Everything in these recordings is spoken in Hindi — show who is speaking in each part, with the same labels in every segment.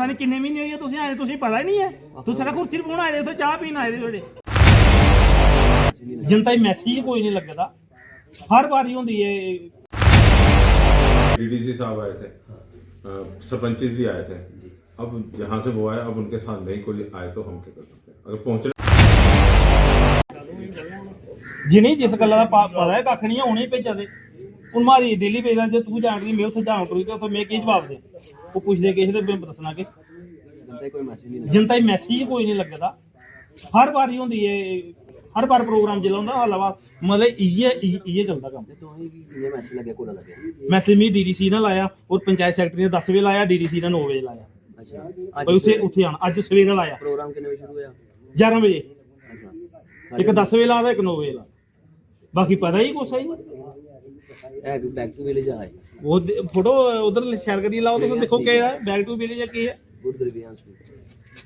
Speaker 1: पता नहीं किन्ने महीने होई तुसीं आए तुसीं पता ही नहीं है तुसीं सारा कुर्सी पौण आए उत्थे चाह पीन आए जेह्ड़े जनता गी मैसेज कोई नहीं लगदा हर बारी होंदी है।
Speaker 2: डीडीसी साहब आए थे, सरपंच भी आए थे। अब जहाँ से वो आए अब उनके साथ नहीं कोई आए तो हम क्या कर सकते हैं अगर पहुंचने
Speaker 1: जिन्हें जिस गल्ला दा पता है कक्ख नहीं है उनें भेजा दे हुण मारी डेली भेजा जे तू जान मैं उत्थे जान करूँ तो मैं की जवाब दे वो पुछदे किश ते मैं दसना कि जनता गी मैसेज कोई नहीं लगदा हर बारी होंदी है हर बार प्रोग्राम जिला होंदा हल्ला मतलब इ'यै चलदा कम्म। मैसेज मैं डीडीसी ने लाया और पंचायत सैकटरी ने 10 बजे लाया डीडीसी ने 9 बजे लाया भाई उत्थे आना अज सवेरे लाया प्रोग्राम किन्ने बजे शुरू होया 11 बजे एक 10 बजे ला एक 9 बजे ला बाकी पता ही कुछ है बैक टू विलेज है वो फोटो उधर शेयर करिए लाओ तो देखो क्या है बैक टू विलेज क्या है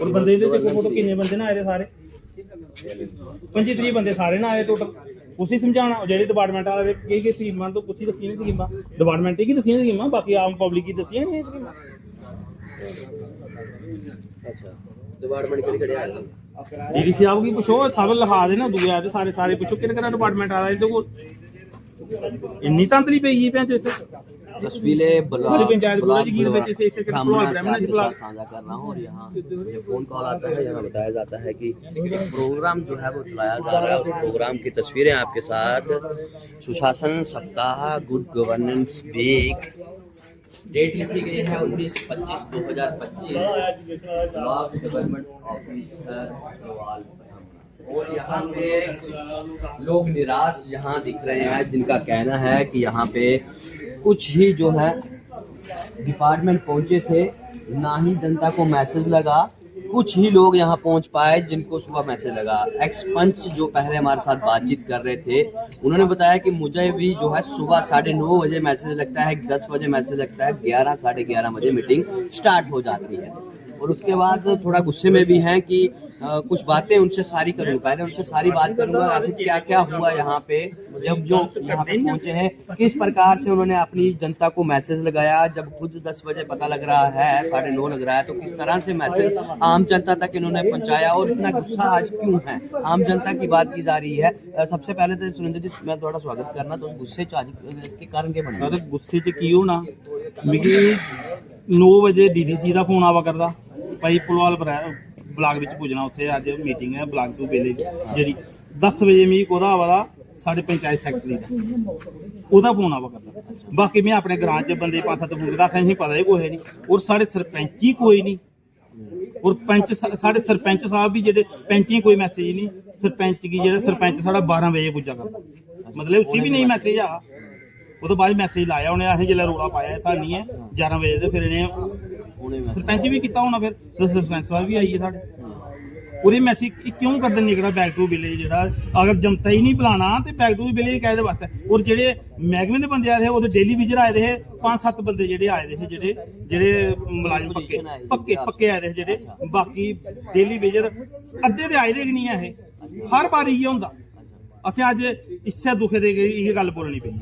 Speaker 1: और बंदे दे देखो फोटो कितने बंदे ना आए थे सारे 25-30 बंदे सारे ना आए टोटल उसी समझाना जेडे डिपार्टमेंट वाले की स्कीमां तो कुछ ही दसी नहीं स्कीमां डिपार्टमेंट की दसी स्कीमां बाकी आम पब्लिक की दसी नहीं स्कीमां। अच्छा डिपार्टमेंट केड़े केड़े आए डीडीसी साहब की पूछो सब लिखा देना दूए आए सारे सारे पूछो किहड़ा डिपार्टमेंट वाला इहदे कोल इन्नी तांतली पई गई भैन चो
Speaker 3: तस्वीरें साझा कर रहा हूँ और यहाँ ये फोन कॉल आता है यहाँ बताया जाता है कि एक प्रोग्राम जो है वो चलाया जा रहा है उस प्रोग्राम की तस्वीरें आपके साथ सुशासन सप्ताह गुड गवर्नेंस वीक डेट लिखी गई है 19/25/2025 ब्लॉक डेवलपमेंट ऑफिसर और यहाँ पे लोग निराश यहाँ दिख रहे हैं जिनका कहना है कि यहाँ पे कुछ ही जो है डिपार्टमेंट पहुंचे थे ना ही जनता को मैसेज लगा कुछ ही लोग यहाँ पहुंच पाए जिनको सुबह मैसेज लगा। एक्स पंच जो पहले हमारे साथ बातचीत कर रहे थे उन्होंने बताया कि मुझे भी जो है सुबह 9:30 बजे मैसेज लगता है 10 बजे मैसेज लगता है 11 साढ़े 11 बजे मीटिंग स्टार्ट हो जाती है और उसके बाद थोड़ा गुस्से में भी हैं कि कुछ बातें उनसे सारी करूंगा पहले उनसे सारी बात करूंगा आखिर क्या क्या हुआ यहाँ पे जब जो यहाँ पे पहुंचे हैं किस प्रकार से उन्होंने अपनी जनता को मैसेज लगाया जब खुद 10 बजे पता लग रहा है 9:30 लग रहा है तो किस तरह से मैसेज आम जनता तक इन्होंने पहुंचाया और इतना गुस्सा आज क्यों है आम जनता की बात की जा रही है। सबसे पहले तो सुरेंद्र जी मैं थोड़ा स्वागत करना तो उस गुस्से आज के कारण क्या बना
Speaker 1: गुस्से च की होना मिगी 9 बजे डीडीसी का फोन आवा करदा भाई पुलवाल ब्लाक विच पुजना उत्थे अज मीटिंग है ब्लाक टू विलेज जेडी 10 बजे मिगी कोदा आवा दा साढ़े पंचायत सैकटरी दा ओदा फोन आवा करदा बाकी मैं अपने ग्रां च बंदे 5-7 फोन करदा असें पता ही कोई नहीं और साढ़े सरपंच ही कोई नहीं और पंच साढ़े सरपंच साहब भी जेडे पंच ही कोई मैसेज नहीं सरपंच की जेडे सरपंच साढ़ा 12 बजे पुज्जा करदा मतलब उसी भी नहीं मैसेज आ ਉਹਦੇ ਬਾਅਦ ਮੈਸੇਜ ਲਾਇਆ ਉਹਨੇ ਅਸੀਂ ਜਿਹੜਾ ਰੋਲਾ ਪਾਇਆ ਤਾਂ ਨਹੀਂ ਹੈ 11 ਵਜੇ ਤੇ ਫਿਰ ਇਹਨੇ ਸਰਪੰਚ ਵੀ ਕੀਤਾ ਹੋਣਾ ਫਿਰ ਸਰਪੰਚ ਸਾਹਿਬ ਵੀ ਆਈ ਹੈ ਸਾਡੇ ਉਹਦੇ ਮੈਸੇਜ ਕਿਉਂ ਕਰਦੇ ਨਿਕੜਾ ਬੈਕ ਟੂ ਵਿਲੇਜ ਜਿਹੜਾ ਅਗਰ ਜਨਤਾ ਹੀ ਨਹੀਂ ਬੁਲਾਣਾ ਤੇ ਬੈਕ ਟੂ ਵਿਲੇਜ ਕਾਹਦੇ ਵਾਸਤੇ ਔਰ ਜਿਹੜੇ ਮਹਿਕਮੇ ਦੇ ਬੰਦੇ ਆਏ ਥੇ ਉਹਦੇ ਡੇਲੀ ਵਿਜ਼ਿਟ ਆਏ ਥੇ 5-7 ਬੰਦੇ ਜਿਹੜੇ ਆਏ ਥੇ ਜਿਹੜੇ ਮੁਲਾਜ਼ਮ ਪੱਕੇ ਆਏ ਥੇ ਜਿਹੜੇ ਬਾਕੀ ਡੇਲੀ ਵਿਜ਼ਿਟ ਅੱਧੇ ਤੇ ਆਏ ਦੇ ਨਹੀਂ ਆ ਇਹ ਹਰ ਵਾਰੀ ਇਹ ਹੁੰਦਾ ਅਸੀਂ ਅੱਜ ਇਸੇ ਦੁਖੇ ਦੇ ਇਹ ਗੱਲ ਬੋਲਣੀ ਪਈ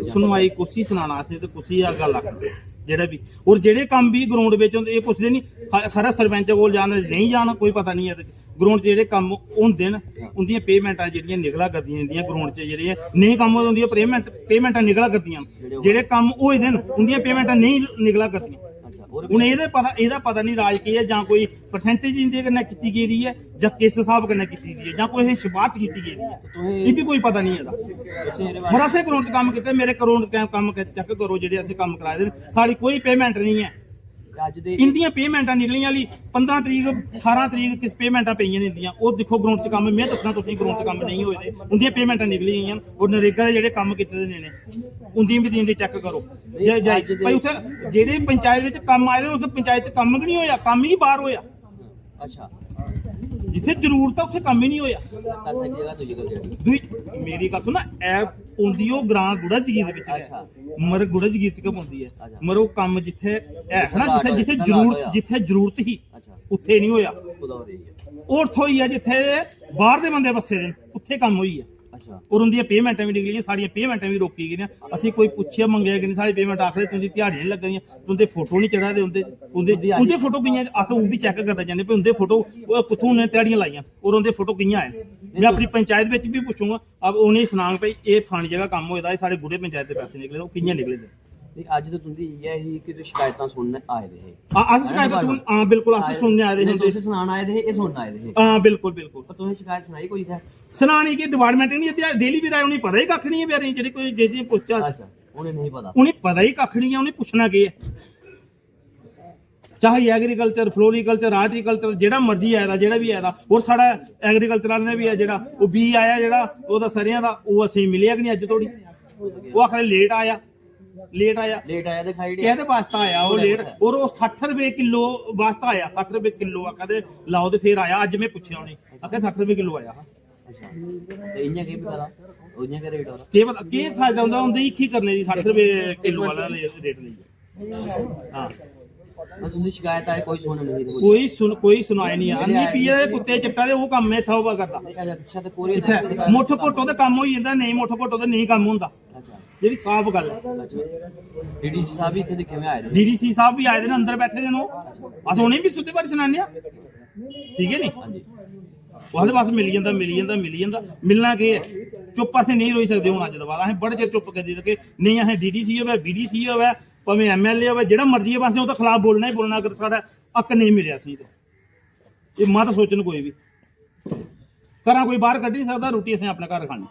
Speaker 1: सुनवाई कुछ ही सुनाना तो कुछ ही गल आखदे जेड़ा भी और जेड़े काम भी ग्राउंड विच होंदे ये पुछदे नहीं खरा सरपंच कोल जाना नहीं जाना कोई पता नहीं है ग्राउंड जेड़े काम होंदे न उंदियां पेमेंटां जेड़ियां निकला करदियां इंदियां ग्राउंड च जेड़ियां नहीं काम होंदियां पेमेंटां निकला करदियां जेड़े काम होए दे न उंदियां पेमेंटां नहीं निकला करदियां ਹੁਣ ਇਹਦਾ ਪਤਾ ਨਹੀਂ ਰਾਜ ਕੀ ਹੈ ਜਾਂ ਕੋਈ ਪਰਸੈਂਟੇਜ ਇੰਦੇ ਕन्नै ਕੀਤੀ ਗਈ ਹੈ ਜਾਂ ਕਿਸ ਹਿਸਾਬ ਕन्नै ਕੀਤੀ ਗਈ ਹੈ ਜਾਂ ਕੋਈ ਸਿਫਾਰਿਸ਼ ਕੀਤੀ ਗਈ ਹੈ ਇਹ ਵੀ ਕੋਈ ਪਤਾ ਨਹੀਂ ਇਹਦਾ ਮਰਾਸੇ ਕਰੋੜ ਚ ਕੰਮ ਕੀਤੇ ਮੇਰੇ ਕਰੋੜ ਕੰਮ ਚੈੱਕ ਕਰੋ ਜਿਹੜੇ ਅਸੀਂ ਕੰਮ ਕਰਾਏ ਦੇ ਸਾਡੀ ਕੋਈ ਪੇਮੈਂਟ ਨਹੀਂ ਹੈ ਇੰਦੀਆਂ ਪੇਮੈਂਟਾਂ ਨਿਕਲੀਆਂ ਵਾਲੀ 15 ਤਰੀਕ 18 ਤਰੀਕ ਕਿਸ ਪੇਮੈਂਟਾਂ ਪਈਆਂ ਨੇ ਇੰਦੀਆਂ ਉਹ ਦੇਖੋ ਗਰਾਊਂਡ 'ਚ ਕੰਮ ਮੈਂ ਦੱਸਣਾ ਤੁਸੀਂ ਗਰਾਊਂਡ 'ਚ ਕੰਮ ਨਹੀਂ ਹੋਏ ਦੇ ਉਹਦੀਆਂ ਪੇਮੈਂਟਾਂ ਨਿਕਲੀ ਗਈਆਂ ਔਰ ਨਰੇਗਾ ਦੇ ਜਿਹੜੇ ਕੰਮ ਕੀਤੇ ਦੇ ਨੇ ਉਹਦੀਆਂ ਵੀ ਦੇ ਚੈੱਕ ਕਰੋ ਭਾਈ ਉੱਥੇ ਜਿਹੜੇ ਪੰਚਾਇਤ ਵਿੱਚ ਕੰਮ ਆਏ ਨੇ ਉਸ ਪੰਚਾਇਤ 'ਚ ਕੰਮ ਵੀ ਨਹੀਂ ਹੋਇਆ ਕੰਮ ਹੀ ਬਾਹਰ ਹੋਇਆ ਅੱਛਾ जिथे जरूरत है उत्थे काम ही नहीं होया मेरी गल सुन ऐप आउंदी ओ ग्रां गुड़ा जगीर विच है मर गुड़ा जगीर च पौंदी है मर ओ काम जिथे है ना जिथे जरूरत ही उत्थे नहीं होया उत्थे होई है जिथे बाहर दे बंदे बसे दे उत्थे काम होई है
Speaker 3: ਅੱਛਾ
Speaker 1: ਔਰ ਉਹਦੀਆਂ ਪੇਮੈਂਟਾਂ ਵੀ ਨਿਕਲੀਆਂ, ਸਾਡੀਆਂ ਪੇਮੈਂਟਾਂ ਵੀ ਰੋਕੀ ਗਈਆਂ। ਅਸੀਂ ਕੋਈ ਪੁੱਛਿਆ ਮੰਗਿਆ ਕਿ ਨਹੀਂ, ਸਾਡੀ ਪੇਮੈਂਟ ਆਖਰੇ ਤੁਸੀਂ ਦਿਹਾੜੀਆਂ ਨਹੀਂ ਲੱਗਣੀਆਂ, ਤੁੰਦੇ ਫੋਟੋ ਨਹੀਂ ਚੜਾ ਦੇ ਉਹਦੇ ਫੋਟੋ ਕਿੰਨੀਆਂ ਅਸ ਉਹ ਵੀ ਚੈੱਕ ਕਰਦਾ ਜਾਂਦੇ ਵੀ ਉਹਦੇ ਫੋਟੋ ਕਿੱਥੋਂ ਉਹਨੇ ਦਿਹਾੜੀਆਂ ਲਾਈਆਂ ਔਰ ਉਹਦੇ ਫੋਟੋ ਕਿੰਨੀਆਂ ਆਏ। ਮੈਂ ਆਪਣੀ ਪੰਚਾਇਤ ਵਿੱਚ ਵੀ ਪੁੱਛੂੰਗਾ, ਅਬ ਉਹਨੇ ਸੁਣਾਂਗ ਪਈ ਇਹ ਫਲਾਣੀ ਜਗ੍ਹਾ ਕੰਮ ਹੋਇਆ, ਇਹ ਸਾਡੇ ਬੁੱਢੇ ਪੰਚਾਇਤ ਦੇ ਪੈਸੇ ਨਿਕਲੇ, ਉਹ ਕਿੰਨੀਆਂ ਨਿਕਲੇ ਦੇ।
Speaker 3: ਅੱਜ तो तुंदी ये ही कि जो शिकायतां सुनने आए थे
Speaker 1: अस शिकायत सुन हां बिल्कुल अस सुनने आए थे,
Speaker 3: तुझे सुनाना आए थे, ये सुनने आए थे।
Speaker 1: हां बिल्कुल बिल्कुल।
Speaker 3: पर तुम्हें शिकायत सुनाई कोई था?
Speaker 1: सुनानी की डिपार्टमेंट नहीं डेली भी राय उन्हें पता ही कख नहीं है बेरे जेडी कोई जे पुछया।
Speaker 3: अच्छा उन्हें नहीं पता,
Speaker 1: उन्हें पता ही कख नहीं है, उन्हें पूछना की है, चाहे एग्रीकल्चर फ्लोरीकल्चर हार्टिकल्चर जेड़ा मर्जी आया दा जेड़ा भी आया दा। और साडा एग्रीकल्चर वाले ने भी है जेड़ा वो बी आया जेड़ा ओदा सरियां दा वो असि मिलिया कि नहीं अज तोड़ी, वो आखरे लेट आया
Speaker 3: दिखाई दे
Speaker 1: कहते वास्ता आया वो लेट, और वो 60 रुपए किलो वास्ता आया, 60 रुपए किलो आखदे लाओ ते फिर आया। अज मैं पूछया उन्हें आखे 60 रुपए किलो आया।
Speaker 3: अच्छा ते इन्ने के भी पता उन्ने के रेट हो रहा
Speaker 1: के पता के फायदा हुंदा उंदे ही की करने दी 60 रुपए किलो वाला रेट नहीं। हां
Speaker 3: मैं तुमसे शिकायत आए कोई सुन नहीं,
Speaker 1: कोई सुनाए नहीं है। अन्नी पीए दे कुत्ते चिट्टा दे वो काम में था वो करदा।
Speaker 3: अच्छा ते कोरी
Speaker 1: मुठ घोटो ते काम होई जंदा, नहीं मुठ घोटो ते नहीं काम हुंदा।
Speaker 3: अच्छा
Speaker 1: जेडी साफ गल है।
Speaker 3: डीडीसी साहब भी इथे दिखे में आए थे,
Speaker 1: डीडीसी साहब भी आए थे अंदर बैठे थे नो, अस उन्हें भी सुद्दे बारी सुनाने ठीक है नी।
Speaker 3: हां जी
Speaker 1: ਉਹਦੇ ਪਾਸ ਮਿਲ ਜਾਂਦਾ ਮਿਲਣਾ ਕੀ ਹੈ। ਚੁੱਪ ਅਸੀਂ ਨਹੀਂ ਰੋਈ ਸਕਦੇ ਹੁਣ ਅੱਜ ਤੋਂ ਬਾਅਦ, ਅਸੀਂ ਬੜੇ ਚਿਰ ਚੁੱਪ ਕਰਦੇ ਰਹੇ ਨਹੀਂ, ਅਸੀਂ ਡੀਡੀਸੀ ਹੋਵੇ ਬੀਡੀਸੀ ਹੋਵੇ ਭਾਵੇਂ ਐਮਐਲਏ ਹੋਵੇ ਜਿਹੜਾ ਮਰਜ਼ੀ ਹੈ, ਬਸ ਉਹਦੇ ਖਿਲਾਫ ਬੋਲਣਾ ਹੀ ਬੋਲਣਾ। ਅਗਰ ਸਾਡਾ ਹੱਕ ਨਹੀਂ ਮਿਲਿਆ ਸੀ ਤੇ ਇਹ ਮਤ ਸੋਚਣ ਕੋਈ ਵੀ ਘਰਾਂ ਕੋਈ ਬਾਹਰ ਕੱਢ ਨਹੀਂ ਸਕਦਾ, ਰੋਟੀ ਅਸੀਂ ਆਪਣੇ ਘਰ ਖਾਣੀ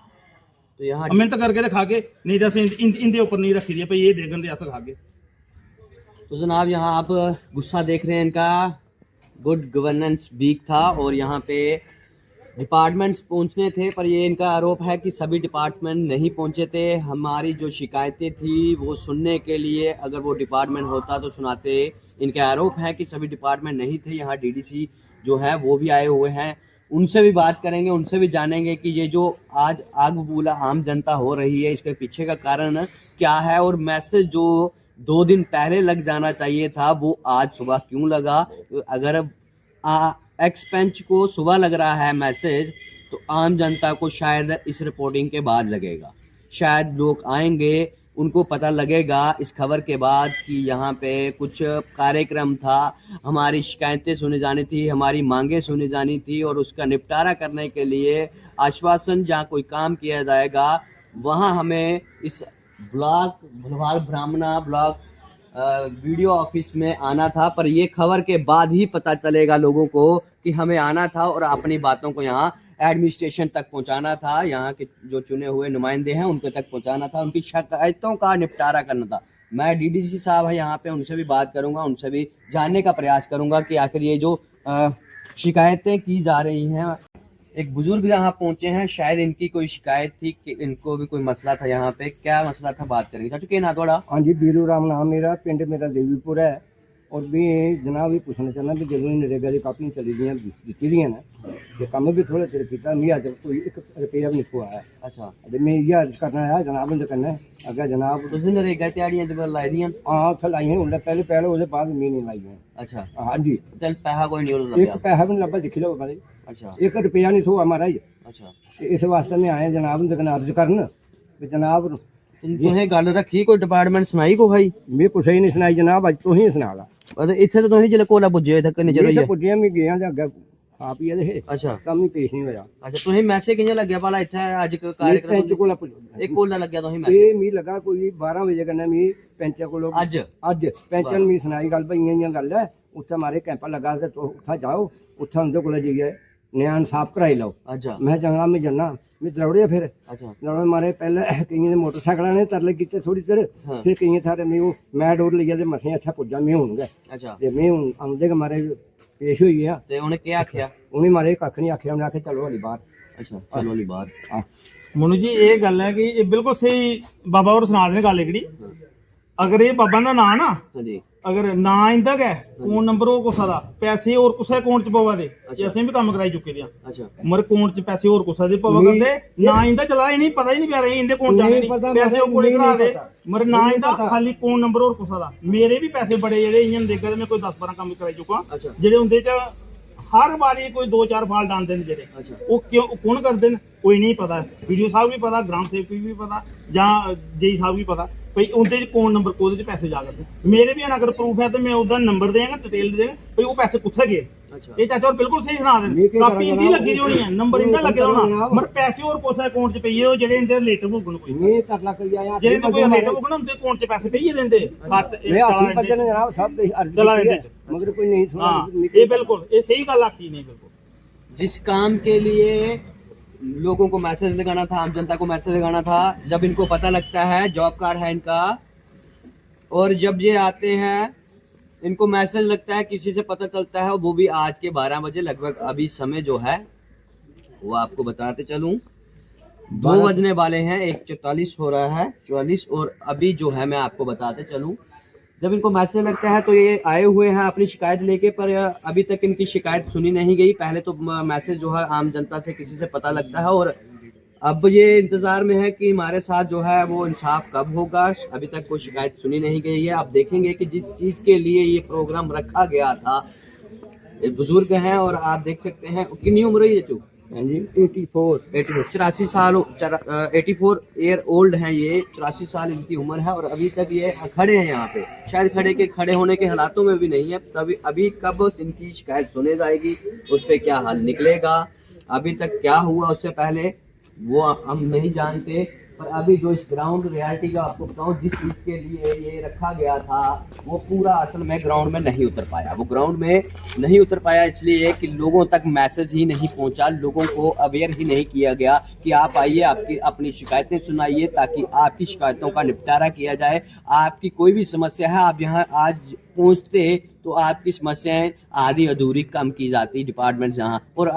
Speaker 3: तो यहाँ
Speaker 1: ਮਿਹਨਤ ਕਰਕੇ ਤੇ ਖਾ ਕੇ, ਨਹੀਂ ਤਾਂ ਅਸੀਂ ਇੰਦੇ ਉੱਪਰ ਨਹੀਂ ਰੱਖੀ ਦੀ ਭਈ ਇਹ ਦੇਖਣ ਦੇ ਅਸਰ ਖਾ ਕੇ।
Speaker 3: तो जनाब यहाँ आप गुस्सा देख रहे हैं इनका, गुड गवर्नेंस वीक था और यहाँ पे डिपार्टमेंट्स पहुँचने थे, पर ये इनका आरोप है कि सभी डिपार्टमेंट नहीं पहुँचे थे। हमारी जो शिकायतें थी वो सुनने के लिए अगर वो डिपार्टमेंट होता तो सुनाते। इनका आरोप है कि सभी डिपार्टमेंट नहीं थे। यहाँ डीडीसी जो है वो भी आए हुए हैं, उनसे भी बात करेंगे, उनसे भी जानेंगे कि ये जो आज आग बबूला आम जनता हो रही है इसके पीछे का कारण क्या है, और मैसेज जो 2 दिन पहले लग जाना चाहिए था वो आज सुबह क्यों लगा। अगर एक्स पंच को सुबह लग रहा है मैसेज तो आम जनता को शायद इस रिपोर्टिंग के बाद लगेगा, शायद लोग आएंगे उनको पता लगेगा इस खबर के बाद कि यहाँ पे कुछ कार्यक्रम था, हमारी शिकायतें सुनी जानी थी, हमारी मांगें सुनी जानी थी, और उसका निपटारा करने के लिए आश्वासन जहाँ कोई काम किया जाएगा वहाँ हमें इस ब्लॉक भलवाल ब्राह्मणा ब्लॉक वीडियो ऑफिस में आना था। पर ये खबर के बाद ही पता चलेगा लोगों को कि हमें आना था और अपनी बातों को यहाँ एडमिनिस्ट्रेशन तक पहुंचाना था, यहाँ के जो चुने हुए नुमाइंदे हैं उनके तक पहुंचाना था, उनकी शिकायतों का निपटारा करना था। मैं डीडीसी साहब है यहाँ पे, उनसे भी बात करूंगा, उनसे भी जानने का प्रयास करूंगा कि आखिर ये जो शिकायतें की जा रही हैं। एक बुजुर्ग यहाँ पहुंचे हैं, शायद इनकी कोई शिकायत थी कि इनको भी कोई मसला था, यहाँ पे क्या मसला था बात करेंगे। चाचू के ना थोड़ा।
Speaker 4: हाँ जी, बीरू राम नाम मेरा, पिंड मेरा देवीपुर है। और भी जनाब भी पूछना चाहना भी जो नरेगा की कापियां चली दी दी ना, ये कम भी थोड़ा चिर किया, मैं अज कोई 1 रुपया भी नहीं खुआ है।
Speaker 3: अच्छा
Speaker 4: मैं इयै अर्ज करना है जनाब उनसे करना अगर जनाब
Speaker 3: तुझे नरेगा दिहाड़ियां ते लाई दियां।
Speaker 4: हाँ उत्थे लाई हैं उन्हें पहले उसके बाद मैं नहीं लाई हैं।
Speaker 3: अच्छा
Speaker 4: हाँ जी,
Speaker 3: चल पैसा कोई नहीं
Speaker 4: एक
Speaker 3: लगा।
Speaker 4: पैसा भी नहीं लगा, दिखी लो भाई।
Speaker 3: अच्छा
Speaker 4: 1 रुपया नहीं थोआ महाराज।
Speaker 3: अच्छा
Speaker 4: इस वास्ते मैं आया जनाब उनसे कहना अर्ज करन भी जनाब
Speaker 3: तुहें गल रखी कोई डिपार्टमेंट सुनाई को भाई।
Speaker 4: मैं कुछ ही नहीं सुनाई जनाब, अज तू ही सुना ला।
Speaker 3: इत्थे तो तुहें जिले कोला पुज्जे इत्थे किन्ने चिर होई है।
Speaker 4: पुज्जिया मैं गया अगे आप ही दे
Speaker 3: अच्छा
Speaker 4: कम ही पेश नहीं होया।
Speaker 3: अच्छा तुहें मैसेज कियां लग्या भला इत्थे अज कार्यक्रम
Speaker 4: पंच कोला
Speaker 3: एक कोला लग्या तुहें
Speaker 4: ये
Speaker 3: मैसेज
Speaker 4: मी लगा कोई 12 बजे कन्नै मी पंच कोलो
Speaker 3: अज
Speaker 4: अज पेंशन मी सुनाई गल भाई इयां गल है उत्थे मारे कैंप लगा से तो उत्थे जाओ उत्थे उनके कोल जाइए न्याय इंसाफ कराई लो।
Speaker 3: अच्छा
Speaker 4: मैं चंगा मैं जन्ना मैं दौड़िया फिर
Speaker 3: अच्छा
Speaker 4: दौड़ मारे पहले कई मोटरसाइकिल ने तरले कीते थोड़ी देर
Speaker 3: हाँ।
Speaker 4: फिर कई थारे मैं वो मैं डोर लिया मथे अच्छा पुजा मैं हूं गए
Speaker 3: अच्छा
Speaker 4: ते मैं हूं आंदे के मारे पेश हुई है।
Speaker 3: ते उन्हें क्या आख्या।
Speaker 4: उन्हें मारे कख नहीं आख्या, उन्हें आख्या चलो हली बाहर।
Speaker 3: अच्छा चलो अली बाहर।
Speaker 4: हाँ
Speaker 1: मनु जी ये गल है कि ये बिल्कुल सही बाबा और सुना दे गल एकड़ी। अगर ये बाबा का नाम ना
Speaker 3: हां जी
Speaker 1: अगर ना इंदा गै फोन नंबर और कुसा दा पैसे और कुसा अकाउंट च पवा दे असें भी काम कराई चुके दे
Speaker 3: अच्छा
Speaker 1: मगर अकाउंट च पैसे और कुसा दे पवा करदे ना इंदा चला ही नहीं पता ही नहीं प्यारे इंदे अकाउंट जाने नहीं पैसे और कोई करा दे मगर ना इंदा खाली फोन नंबर और कुसा दा। मेरे भी पैसे बड़े जेडे इयां देगा ते मैं कोई 10-12 काम कराई चुका
Speaker 3: अच्छा
Speaker 1: जेडे उंदे च हर बारी कोई 2-4 फाल डालते हैं जेडे
Speaker 3: अच्छा।
Speaker 1: वो क्यों कौन करते हैं कोई नहीं पता वीडियो साहब भी पता ग्राम सेवक भी पता ਜਾਂ जेई साहब भी पता भाई ਉਹਦੇ ਚ ਕੋਡ ਨੰਬਰ ਕੋਦੇ ਚ ਪੈਸੇ ਜਾ ਕਰਦੇ ਮੇਰੇ ਵੀ ਅਗਰ ਪ੍ਰੂਫ ਹੈ ਤੇ ਮੈਂ ਉਹਦਾ ਨੰਬਰ ਦੇਵਾਂਗਾ ਡਿਟੇਲ ਦੇਵਾਂਗਾ ਭਾਈ ਉਹ ਪੈਸੇ ਕਿੱਥੇ ਗਏ
Speaker 3: अच्छा
Speaker 1: ਇਹ ਚਾਚਾ ਹੋਰ ਬਿਲਕੁਲ ਸਹੀ ਸੁਣਾ ਦੇ ਕਾਪੀ ਇੰਦੀ ਲੱਗੀ ਹੋਣੀ ਹੈ ਨੰਬਰ ਇੰਦਾ ਲੱਗਿਆ ਹੋਣਾ ਮਰ ਪੈਸੇ ਹੋਰ ਕੋਸਾ ਅਕਾਊਂਟ ਚ ਪਈਏ ਉਹ ਜਿਹੜੇ ਇੰਦੇ ਰਿਲੇਟਿਵ ਹੋਣ ਕੋਈ
Speaker 4: ये तरला कर आया
Speaker 1: ਜਿਹੜੇ ਇੰਦੇ ਕੋਈ ਰਿਲੇਟਿਵ ਹੋਣ ਉਹਦੇ ਅਕਾਊਂਟ ਚ ਪੈਸੇ ਪਈਏ ਦਿੰਦੇ ਖਾਤ
Speaker 4: मैं हाथी बच्चे ने जनाब सब अर्जी
Speaker 1: चला
Speaker 4: की है,
Speaker 1: इनके च।
Speaker 4: मगर कोई नहीं सुना
Speaker 1: हाँ ये बिल्कुल ये सही गल आखी नहीं बिल्कुल
Speaker 3: जिस काम के लिए लोगों को मैसेज लगाना था, आम जनता को मैसेज लगाना था, जब इनको पता लगता है जॉब कार्ड है इनका और जब ये आते हैं इनको मैसेज लगता है किसी से पता चलता है वो भी आज के 12 बजे लगभग अभी समय जो है वो आपको बताते चलूं 2 बजने वाले हैं 1:44 हो रहा है 44 और अभी जो है मैं आपको बताते चलूं जब इनको मैसेज लगता है तो ये आए हुए हैं अपनी शिकायत लेके पर अभी तक इनकी शिकायत सुनी नहीं गई। पहले तो मैसेज जो है आम जनता से किसी से पता लगता है और अब ये इंतजार में है कि हमारे साथ जो है वो इंसाफ कब होगा। अभी तक कोई शिकायत सुनी नहीं गई है। आप देखेंगे कि जिस चीज के लिए ये प्रोग्राम रखा गया था बुजुर्ग हैं और आप देख सकते हैं कितनी उम्र है ये चूक
Speaker 4: हाँ जी
Speaker 3: 84 साल 84 ईयर ओल्ड हैं ये 84 साल इनकी उम्र है और अभी तक ये खड़े हैं यहाँ पे शायद खड़े होने के हालातों में भी नहीं है। तभी अभी कब इनकी शिकायत सुनी जाएगी उस पर क्या हल निकलेगा अभी तक क्या हुआ उससे पहले वो हम नहीं जानते। पर अभी जो इस ग्राउंड रियलिटी का आपको बताऊं जिस चीज के लिए ये रखा गया था वो पूरा असल में ग्राउंड में नहीं उतर पाया। वो ग्राउंड में नहीं उतर पाया इसलिए कि लोगों तक मैसेज ही नहीं पहुंचा, लोगों को अवेयर ही नहीं किया गया कि आप आइए आपकी अपनी शिकायतें सुनाइए ताकि आपकी शिकायतों का निपटारा किया जाए। आपकी कोई भी समस्या है आप यहाँ आज पहुँचते तो आपकी समस्याएं आधी अधूरी कम की जाती डिपार्टमेंट जहाँ और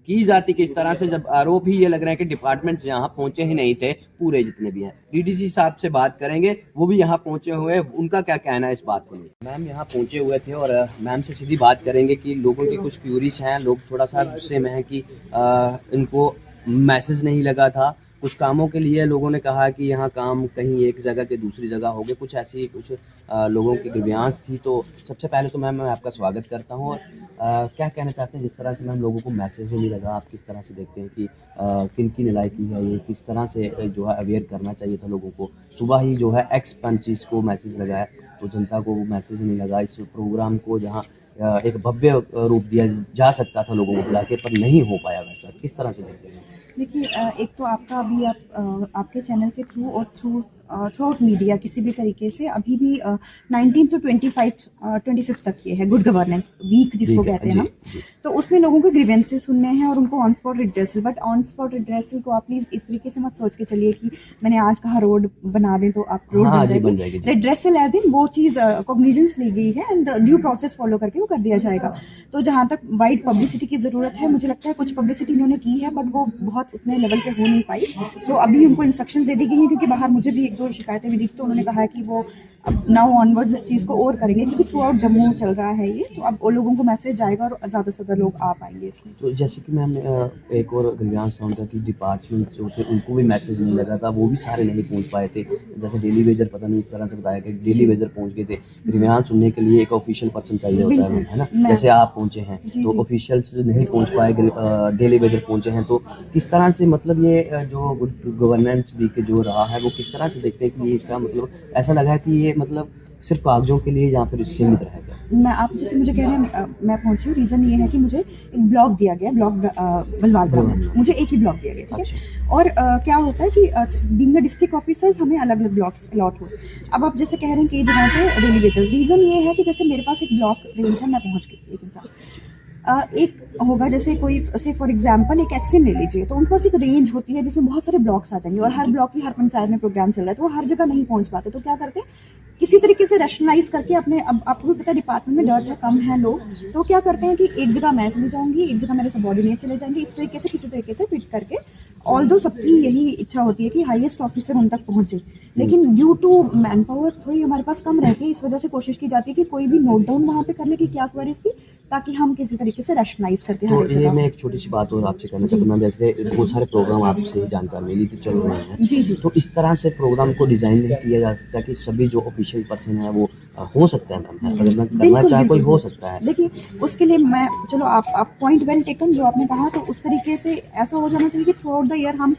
Speaker 3: की जाती किस तरह से जब आरोप ही ये लग रहा है कि डिपार्टमेंट्स यहाँ पहुंचे ही नहीं थे पूरे जितने भी हैं। डीडीसी साहब से बात करेंगे वो भी यहाँ पहुंचे हुए उनका क्या कहना है इस बात को लेकर। मैम यहाँ पहुंचे हुए थे और मैम से सीधी बात करेंगे कि लोगों की कुछ क्यूरीज हैं, लोग थोड़ा सा गुस्से में है कि इनको मैसेज नहीं लगा था। कुछ कामों के लिए लोगों ने कहा कि यहाँ काम कहीं एक जगह के दूसरी जगह हो गए, कुछ ऐसी कुछ लोगों की ग्रीवांस थी। तो सबसे पहले तो मैम मैं आपका स्वागत करता हूँ और क्या कहना चाहते हैं जिस तरह से मैम लोगों को मैसेज ही नहीं लगा, आप किस तरह से देखते हैं कि किन की नलायकी है ये, किस तरह से जो है अवेयर करना चाहिए था लोगों को। सुबह ही जो है एक्स पंचीज को मैसेज लगा है तो जनता को वो मैसेज नहीं लगा। इस प्रोग्राम को जहाँ एक भव्य रूप दिया जा सकता था लोगों को बुला के पर नहीं हो पाया वैसा, किस तरह से देखते हैं?
Speaker 5: देखिए एक तो आपका अभी आपके चैनल के थ्रू और थ्रू आउट मीडिया किसी भी तरीके से अभी भी 19 to 25 तक ये है गुड गवर्नेंस वीक जिसको कहते हैं हम, तो उसमें लोगों के ग्रीवेंसेस सुनने हैं और उनको on spot redressal. But on spot redressal को आप प्लीज इस तरीके से मत सोच के चलिए कि मैंने आज कहा रोड बना दें तो आप रोड बन जाएगी। रिड्रेसल एज इन वो चीज कॉग्निजेंस ली गई है एंड ड्यू प्रोसेस फॉलो करके वो कर दिया जाएगा। तो जहाँ तक वाइड पब्लिसिटी की जरूरत है मुझे लगता है कुछ पब्लिसिटी इन्होंने की है बट वो बहुत उतने लेवल पे हो नहीं पाई। सो अभी उनको इंस्ट्रक्शंस दे दी गई हैं क्योंकि बाहर मुझे भी 1-2 शिकायतें मिली थी तो उन्होंने कहा है कि वो अब नाउ ऑनवर्ड्स इस चीज़ को और करेंगे क्योंकि थ्रू आउट जम्मू चल रहा है ये, तो अब लोगों को मैसेज आएगा और ज़्यादा से ज़्यादा लोग आ पाएंगे इसमें।
Speaker 3: तो जैसे कि मैम एक और ग्रीवांस साउंड था कि डिपार्टमेंट जो थे उनको भी मैसेज नहीं लगा था, वो भी सारे नहीं पहुंच पाए थे। जैसे डेली वेजर पता नहीं इस तरह से बताया कि डेली वेजर पहुंच गए थे। ग्रीवांस सुनने के लिए एक ऑफिशियल पर्सन चाहिए होता है ना, जैसे आप पहुंचे हैं तो ऑफिशियल्स नहीं पहुंच पाए, डेली वेजर पहुंचे हैं। तो किस तरह से मतलब ये जो गुड गवर्नेंस वीक जो रहा है वो किस तरह से देखते हैं कि ये इसका मतलब ऐसा लगा है कि ये मतलब सिर्फ कागजों के लिए यहाँ पर सीमित रहेगा?
Speaker 5: मैं आप जैसे मुझे कह रहे हैं मैं पहुंची हूँ, रीज़न ये है कि मुझे एक ब्लॉक दिया गया, ब्लॉक बलवालपुरा में मुझे एक ही ब्लॉक दिया गया, ठीक है। और क्या होता है कि बीइंग अ डिस्ट्रिक्ट ऑफिसर्स हमें अलग अलग ब्लॉक्स अलॉट हो। अब आप जैसे कह रहे हैं कि जगह पे डेली वेजेस, रीज़न ये है कि जैसे मेरे पास एक ब्लॉक रेंज है, मैं पहुँच गई एक इंसान एक होगा जैसे कोई से फॉर एग्जांपल एक एक्शन ले लीजिए तो उनके पास एक रेंज होती है जिसमें बहुत सारे ब्लॉक्स आ जाएंगे और हर ब्लॉक की हर पंचायत में प्रोग्राम चल रहा है तो वो हर जगह नहीं पहुंच पाते। तो क्या करते हैं किसी तरीके से रैशनलाइज करके अपने, अब आपको भी पता है डिपार्टमेंट में डर है, कम है लोग, तो क्या करते हैं कि एक जगह मैं चली जाऊंगी, एक जगह मेरे सबॉर्डिनेट चले जाएंगे, इस तरीके से किसी तरीके से फिट करके। ऑल्दो सबकी यही इच्छा होती है कि हाईएस्ट ऑफिसर उन तक पहुंचे, लेकिन ड्यू टू मैन पावर थोड़ी हमारे पास कम रहती है, इस वजह से कोशिश की जाती है कि कोई भी नोट डाउन वहाँ पे कर ले कि क्या क्वेरीज थी, ताकि हम किसी तरीके से रैशनलाइज करके
Speaker 3: तो ये मैं एक छोटी सी बात और आपसे करना चाहता हूँ। जैसे बहुत सारे प्रोग्राम आपसे जानकारी मिली थी चल रहे हैं
Speaker 5: जी जी,
Speaker 3: तो इस तरह से प्रोग्राम को डिजाइन नहीं किया जा सकता कि सभी जो ऑफिशियल पर्सन है वो हो सकता है मैम, अगर मैं करना
Speaker 5: बिल्कुल,
Speaker 3: चाहे कोई
Speaker 5: बिल्कुल।
Speaker 3: हो सकता है।
Speaker 5: देखिए उसके लिए मैं, चलो आप पॉइंट वेल टेकन जो आपने कहा, तो उस तरीके से ऐसा हो जाना चाहिए कि थ्रू आउट द ईयर हम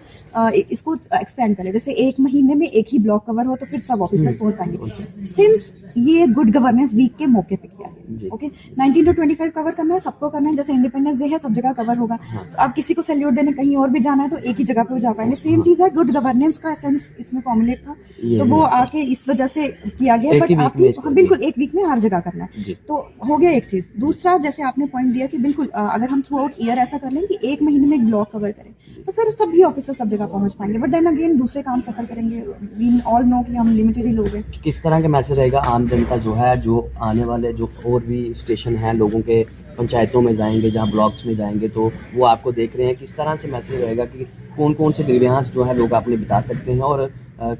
Speaker 5: इसको एक्सपेंड करें, जैसे एक महीने में एक ही ब्लॉक कवर हो तो फिर सब ऑफिसर्स पहुंच पाएंगे। सिंस ये गुड गवर्नेंस वीक के मौके पे किया
Speaker 3: जी।
Speaker 5: गया, ओके 19 to 25 कवर करना है, सबको करना है, जैसे इंडिपेंडेंस डे है सब जगह कवर होगा, तो अब किसी को सैल्यूट देने कहीं और भी जाना है तो एक ही जगह पे हो जा पाएंगे। सेम चीज है, गुड गवर्नेंस का सेंस इसमें फॉर्मुलेट था,
Speaker 3: ये
Speaker 5: तो वो आके इस वजह से किया गया।
Speaker 3: एक
Speaker 5: बट
Speaker 3: ही week में
Speaker 5: आपकी,
Speaker 3: इसको,
Speaker 5: हाँ बिल्कुल एक वीक में हर जगह करना है,
Speaker 3: जी।
Speaker 5: तो हो गया एक चीज। दूसरा, जैसे आपने पॉइंट दिया कि बिल्कुल अगर हम थ्रू आउट ईयर ऐसा कर लें कि एक महीने में एक ब्लॉक कवर करें, तो फिर सभी ऑफिसर सब जगह पहुंच पाएंगे। बट देन अगेन दूसरे काम सफर करेंगे, वी ऑल नो कि हम लिमिटेड ही लोग हैं।
Speaker 3: किस तरह का मैसेज रहेगा आम जनता जो है, जो आने वाले जो और भी स्टेशन हैं लोगों के, पंचायतों में जाएंगे, जहाँ ब्लॉक्स में जाएंगे, तो वो आपको देख रहे हैं, किस तरह से मैसेज रहेगा कि कौन कौन से ग्रीवियांस जो है लोग अपने बिता सकते हैं, और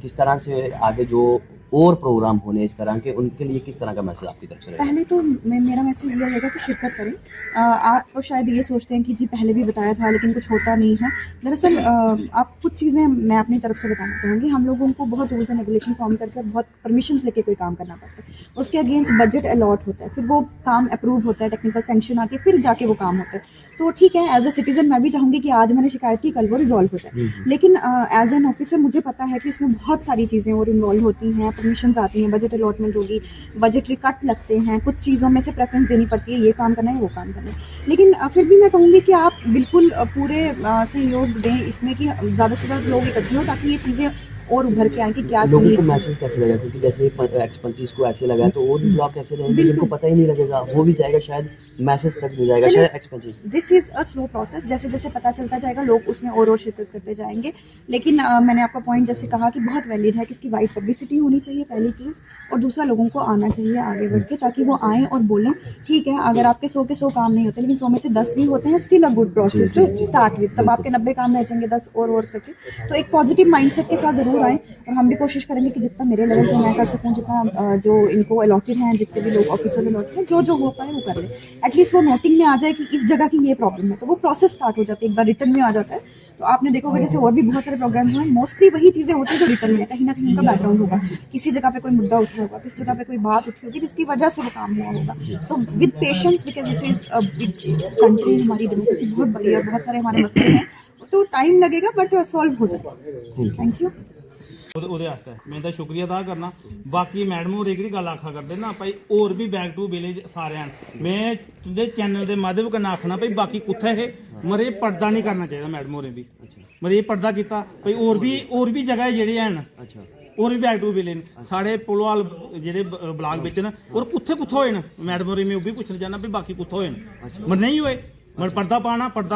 Speaker 3: किस तरह से आगे जो और प्रोग्राम होने इस तरह के, उनके लिए किस तरह का मैसेज आपकी तरफ से रहेगा?
Speaker 5: पहले तो मेरा मैसेज ये रहेगा कि शिरकत करें। आप तो शायद ये सोचते हैं कि जी पहले भी बताया था लेकिन कुछ होता नहीं है। दरअसल आप कुछ चीज़ें मैं अपनी तरफ से बताना चाहूँगी। हम लोगों को बहुत रूल्स एंड रेगुलेशन फॉर्म करके बहुत परमिशंस लेके कोई काम करना पड़ता है, उसके अगेंस्ट बजट अलॉट होता है, फिर वो काम अप्रूव होता है, टेक्निकल सैंक्शन आती है, फिर जाके वो काम होता है। तो ठीक है, एज ए सिटीजन मैं भी चाहूँगी कि आज मैंने शिकायत की, कल वो रिजॉल्व हो जाए, लेकिन एज एन ऑफिसर मुझे पता है कि उसमें बहुत सारी चीज़ें और इन्वॉल्व होती हैं, परमिशंस आती हैं, बजट अलॉटमेंट होगी, बजटरी कट लगते हैं, कुछ चीज़ों में से प्रेफरेंस देनी पड़ती है, ये काम करना है वो काम करना है। लेकिन फिर भी मैं कहूँगी कि आप बिल्कुल पूरे सहयोग दें इसमें कि ज़्यादा से ज़्यादा लोग इकट्ठे हों, ताकि ये चीज़ें और उभर के आएँ कि क्या
Speaker 3: लोगों को
Speaker 5: needs हैं।
Speaker 3: मैसेज कैसे लगेगा, क्योंकि जैसे एक्स-25 को ऐसे लगा तो और भी ब्लॉक कैसे रहेंगे
Speaker 5: बिल्कुल।
Speaker 3: जिनको पता ही नहीं लगेगा, हो भी जाएगा शायद, मैसेज तक नहीं जाएगा
Speaker 5: चलिए,
Speaker 3: शायद एक्स-25।
Speaker 5: This is a slow process, जैसे जैसे पता चलता जाएगा लोग उसमें और शिरकत करते जाएंगे। लेकिन मैंने आपका पॉइंट जैसे कहा कि बहुत वैलिड है कि इसकी वाइड पब्लिसिटी होनी चाहिए पहली चीज़, और दूसरा लोगों को आना चाहिए आगे बढ़ के, ताकि वो आएँ और बोलें ठीक है, अगर आपके 100 के 100 काम नहीं होते लेकिन 100 में से 10 भी होते हैं, still a good process to start with. तब आपके 90 काम रह जाएंगे 10 और करके, तो एक पॉजिटिव माइंडसेट के साथ ज़रूर आएँ। और हम भी कोशिश करेंगे कि जितना मेरे लेवल पे मैं कर सकूँ, जितना जो इनको अलॉटेड हैं, जितने भी लोग ऑफिसर्स अलॉटेड हैं, जो हो पाए वो कर लें। एटलीस्ट वो नोटिंग में आ जाए कि इस जगह की ये प्रॉब्लम है, तो वो प्रोसेस स्टार्ट हो जाता है, एक बार रिटर्न में आ जाता है। तो आपने देखा होगा जैसे और भी बहुत सारे प्रोग्राम्स हैं, मोस्टली वही चीज़ें होती हैं जो रिटर्न में है, कहीं ना कहीं उनका बैकग्राउंड होगा, किसी जगह पे कोई मुद्दा उठा होगा, किसी जगह पे कोई बात उठी होगी जिसकी वजह से वो काम हुआ होगा। So with patience, because it is a big country, हमारी डेमोक्रेसी बहुत बड़ी है और बहुत सारे हमारे मसले हैं, तो टाइम लगेगा बट सॉल्व हो जाएगा। Thank you.
Speaker 1: ਉਹਦੇ ਵਾਸਤੇ ਮੈਂ ਤਾਂ ਸ਼ੁਕਰੀਆ ਅਦਾ ਕਰਨਾ। ਬਾਕੀ ਮੈਡਮ ਹੋਰ ਇੱਕ ਗੱਲ ਆਖਾ ਕਰਦੇ ਨਾ ਭਾਈ, ਹੋਰ ਵੀ ਬੈਕ ਟੂ ਵਿਲੇਜ ਸਾਰਿਆਂ ਮੈਂ ਤੁਹਾਡੇ ਚੈਨਲ ਦੇ ਮਾਧਿਅਮ ਕਰਨਾ ਆਖਣਾ ਭਾਈ, ਬਾਕੀ ਕੁੱਥੇ ਇਹ ਮਰੇ ਪਰਦਾ ਨਹੀਂ ਕਰਨਾ ਚਾਹੀਦਾ ਮੈਡਮ ਹੋਰੇ ਵੀ ਮਰੇ ਪਰਦਾ ਕੀਤਾ ਭਾਈ। ਹੋਰ ਵੀ ਜਗ੍ਹਾ ਜਿਹੜੇ ਹਨ,
Speaker 3: ਅੱਛਾ,
Speaker 1: ਹੋਰ ਵੀ ਬੈਕ ਟੂ ਵਿਲੇਜ ਸਾਡੇ ਪੁਲਵਾਲ ਜਿਹੜੇ ਬਲਾਕ ਵਿੱਚ ਨੇ, ਔਰ ਕੁੱਥੇ ਹੋਏ ਨੇ ਮੈਡਮ ਹੋਰੇ, ਮੈਂ ਉਹ ਵੀ ਪੁੱਛਣਾ ਚਾਹੁੰਦਾ ਵੀ ਬਾਕੀ ਕੁੱਥੇ ਹੋਏ ਨੇ, ਮਰ ਨਹੀਂ ਹੋਏ, ਮਰ ਪਰਦਾ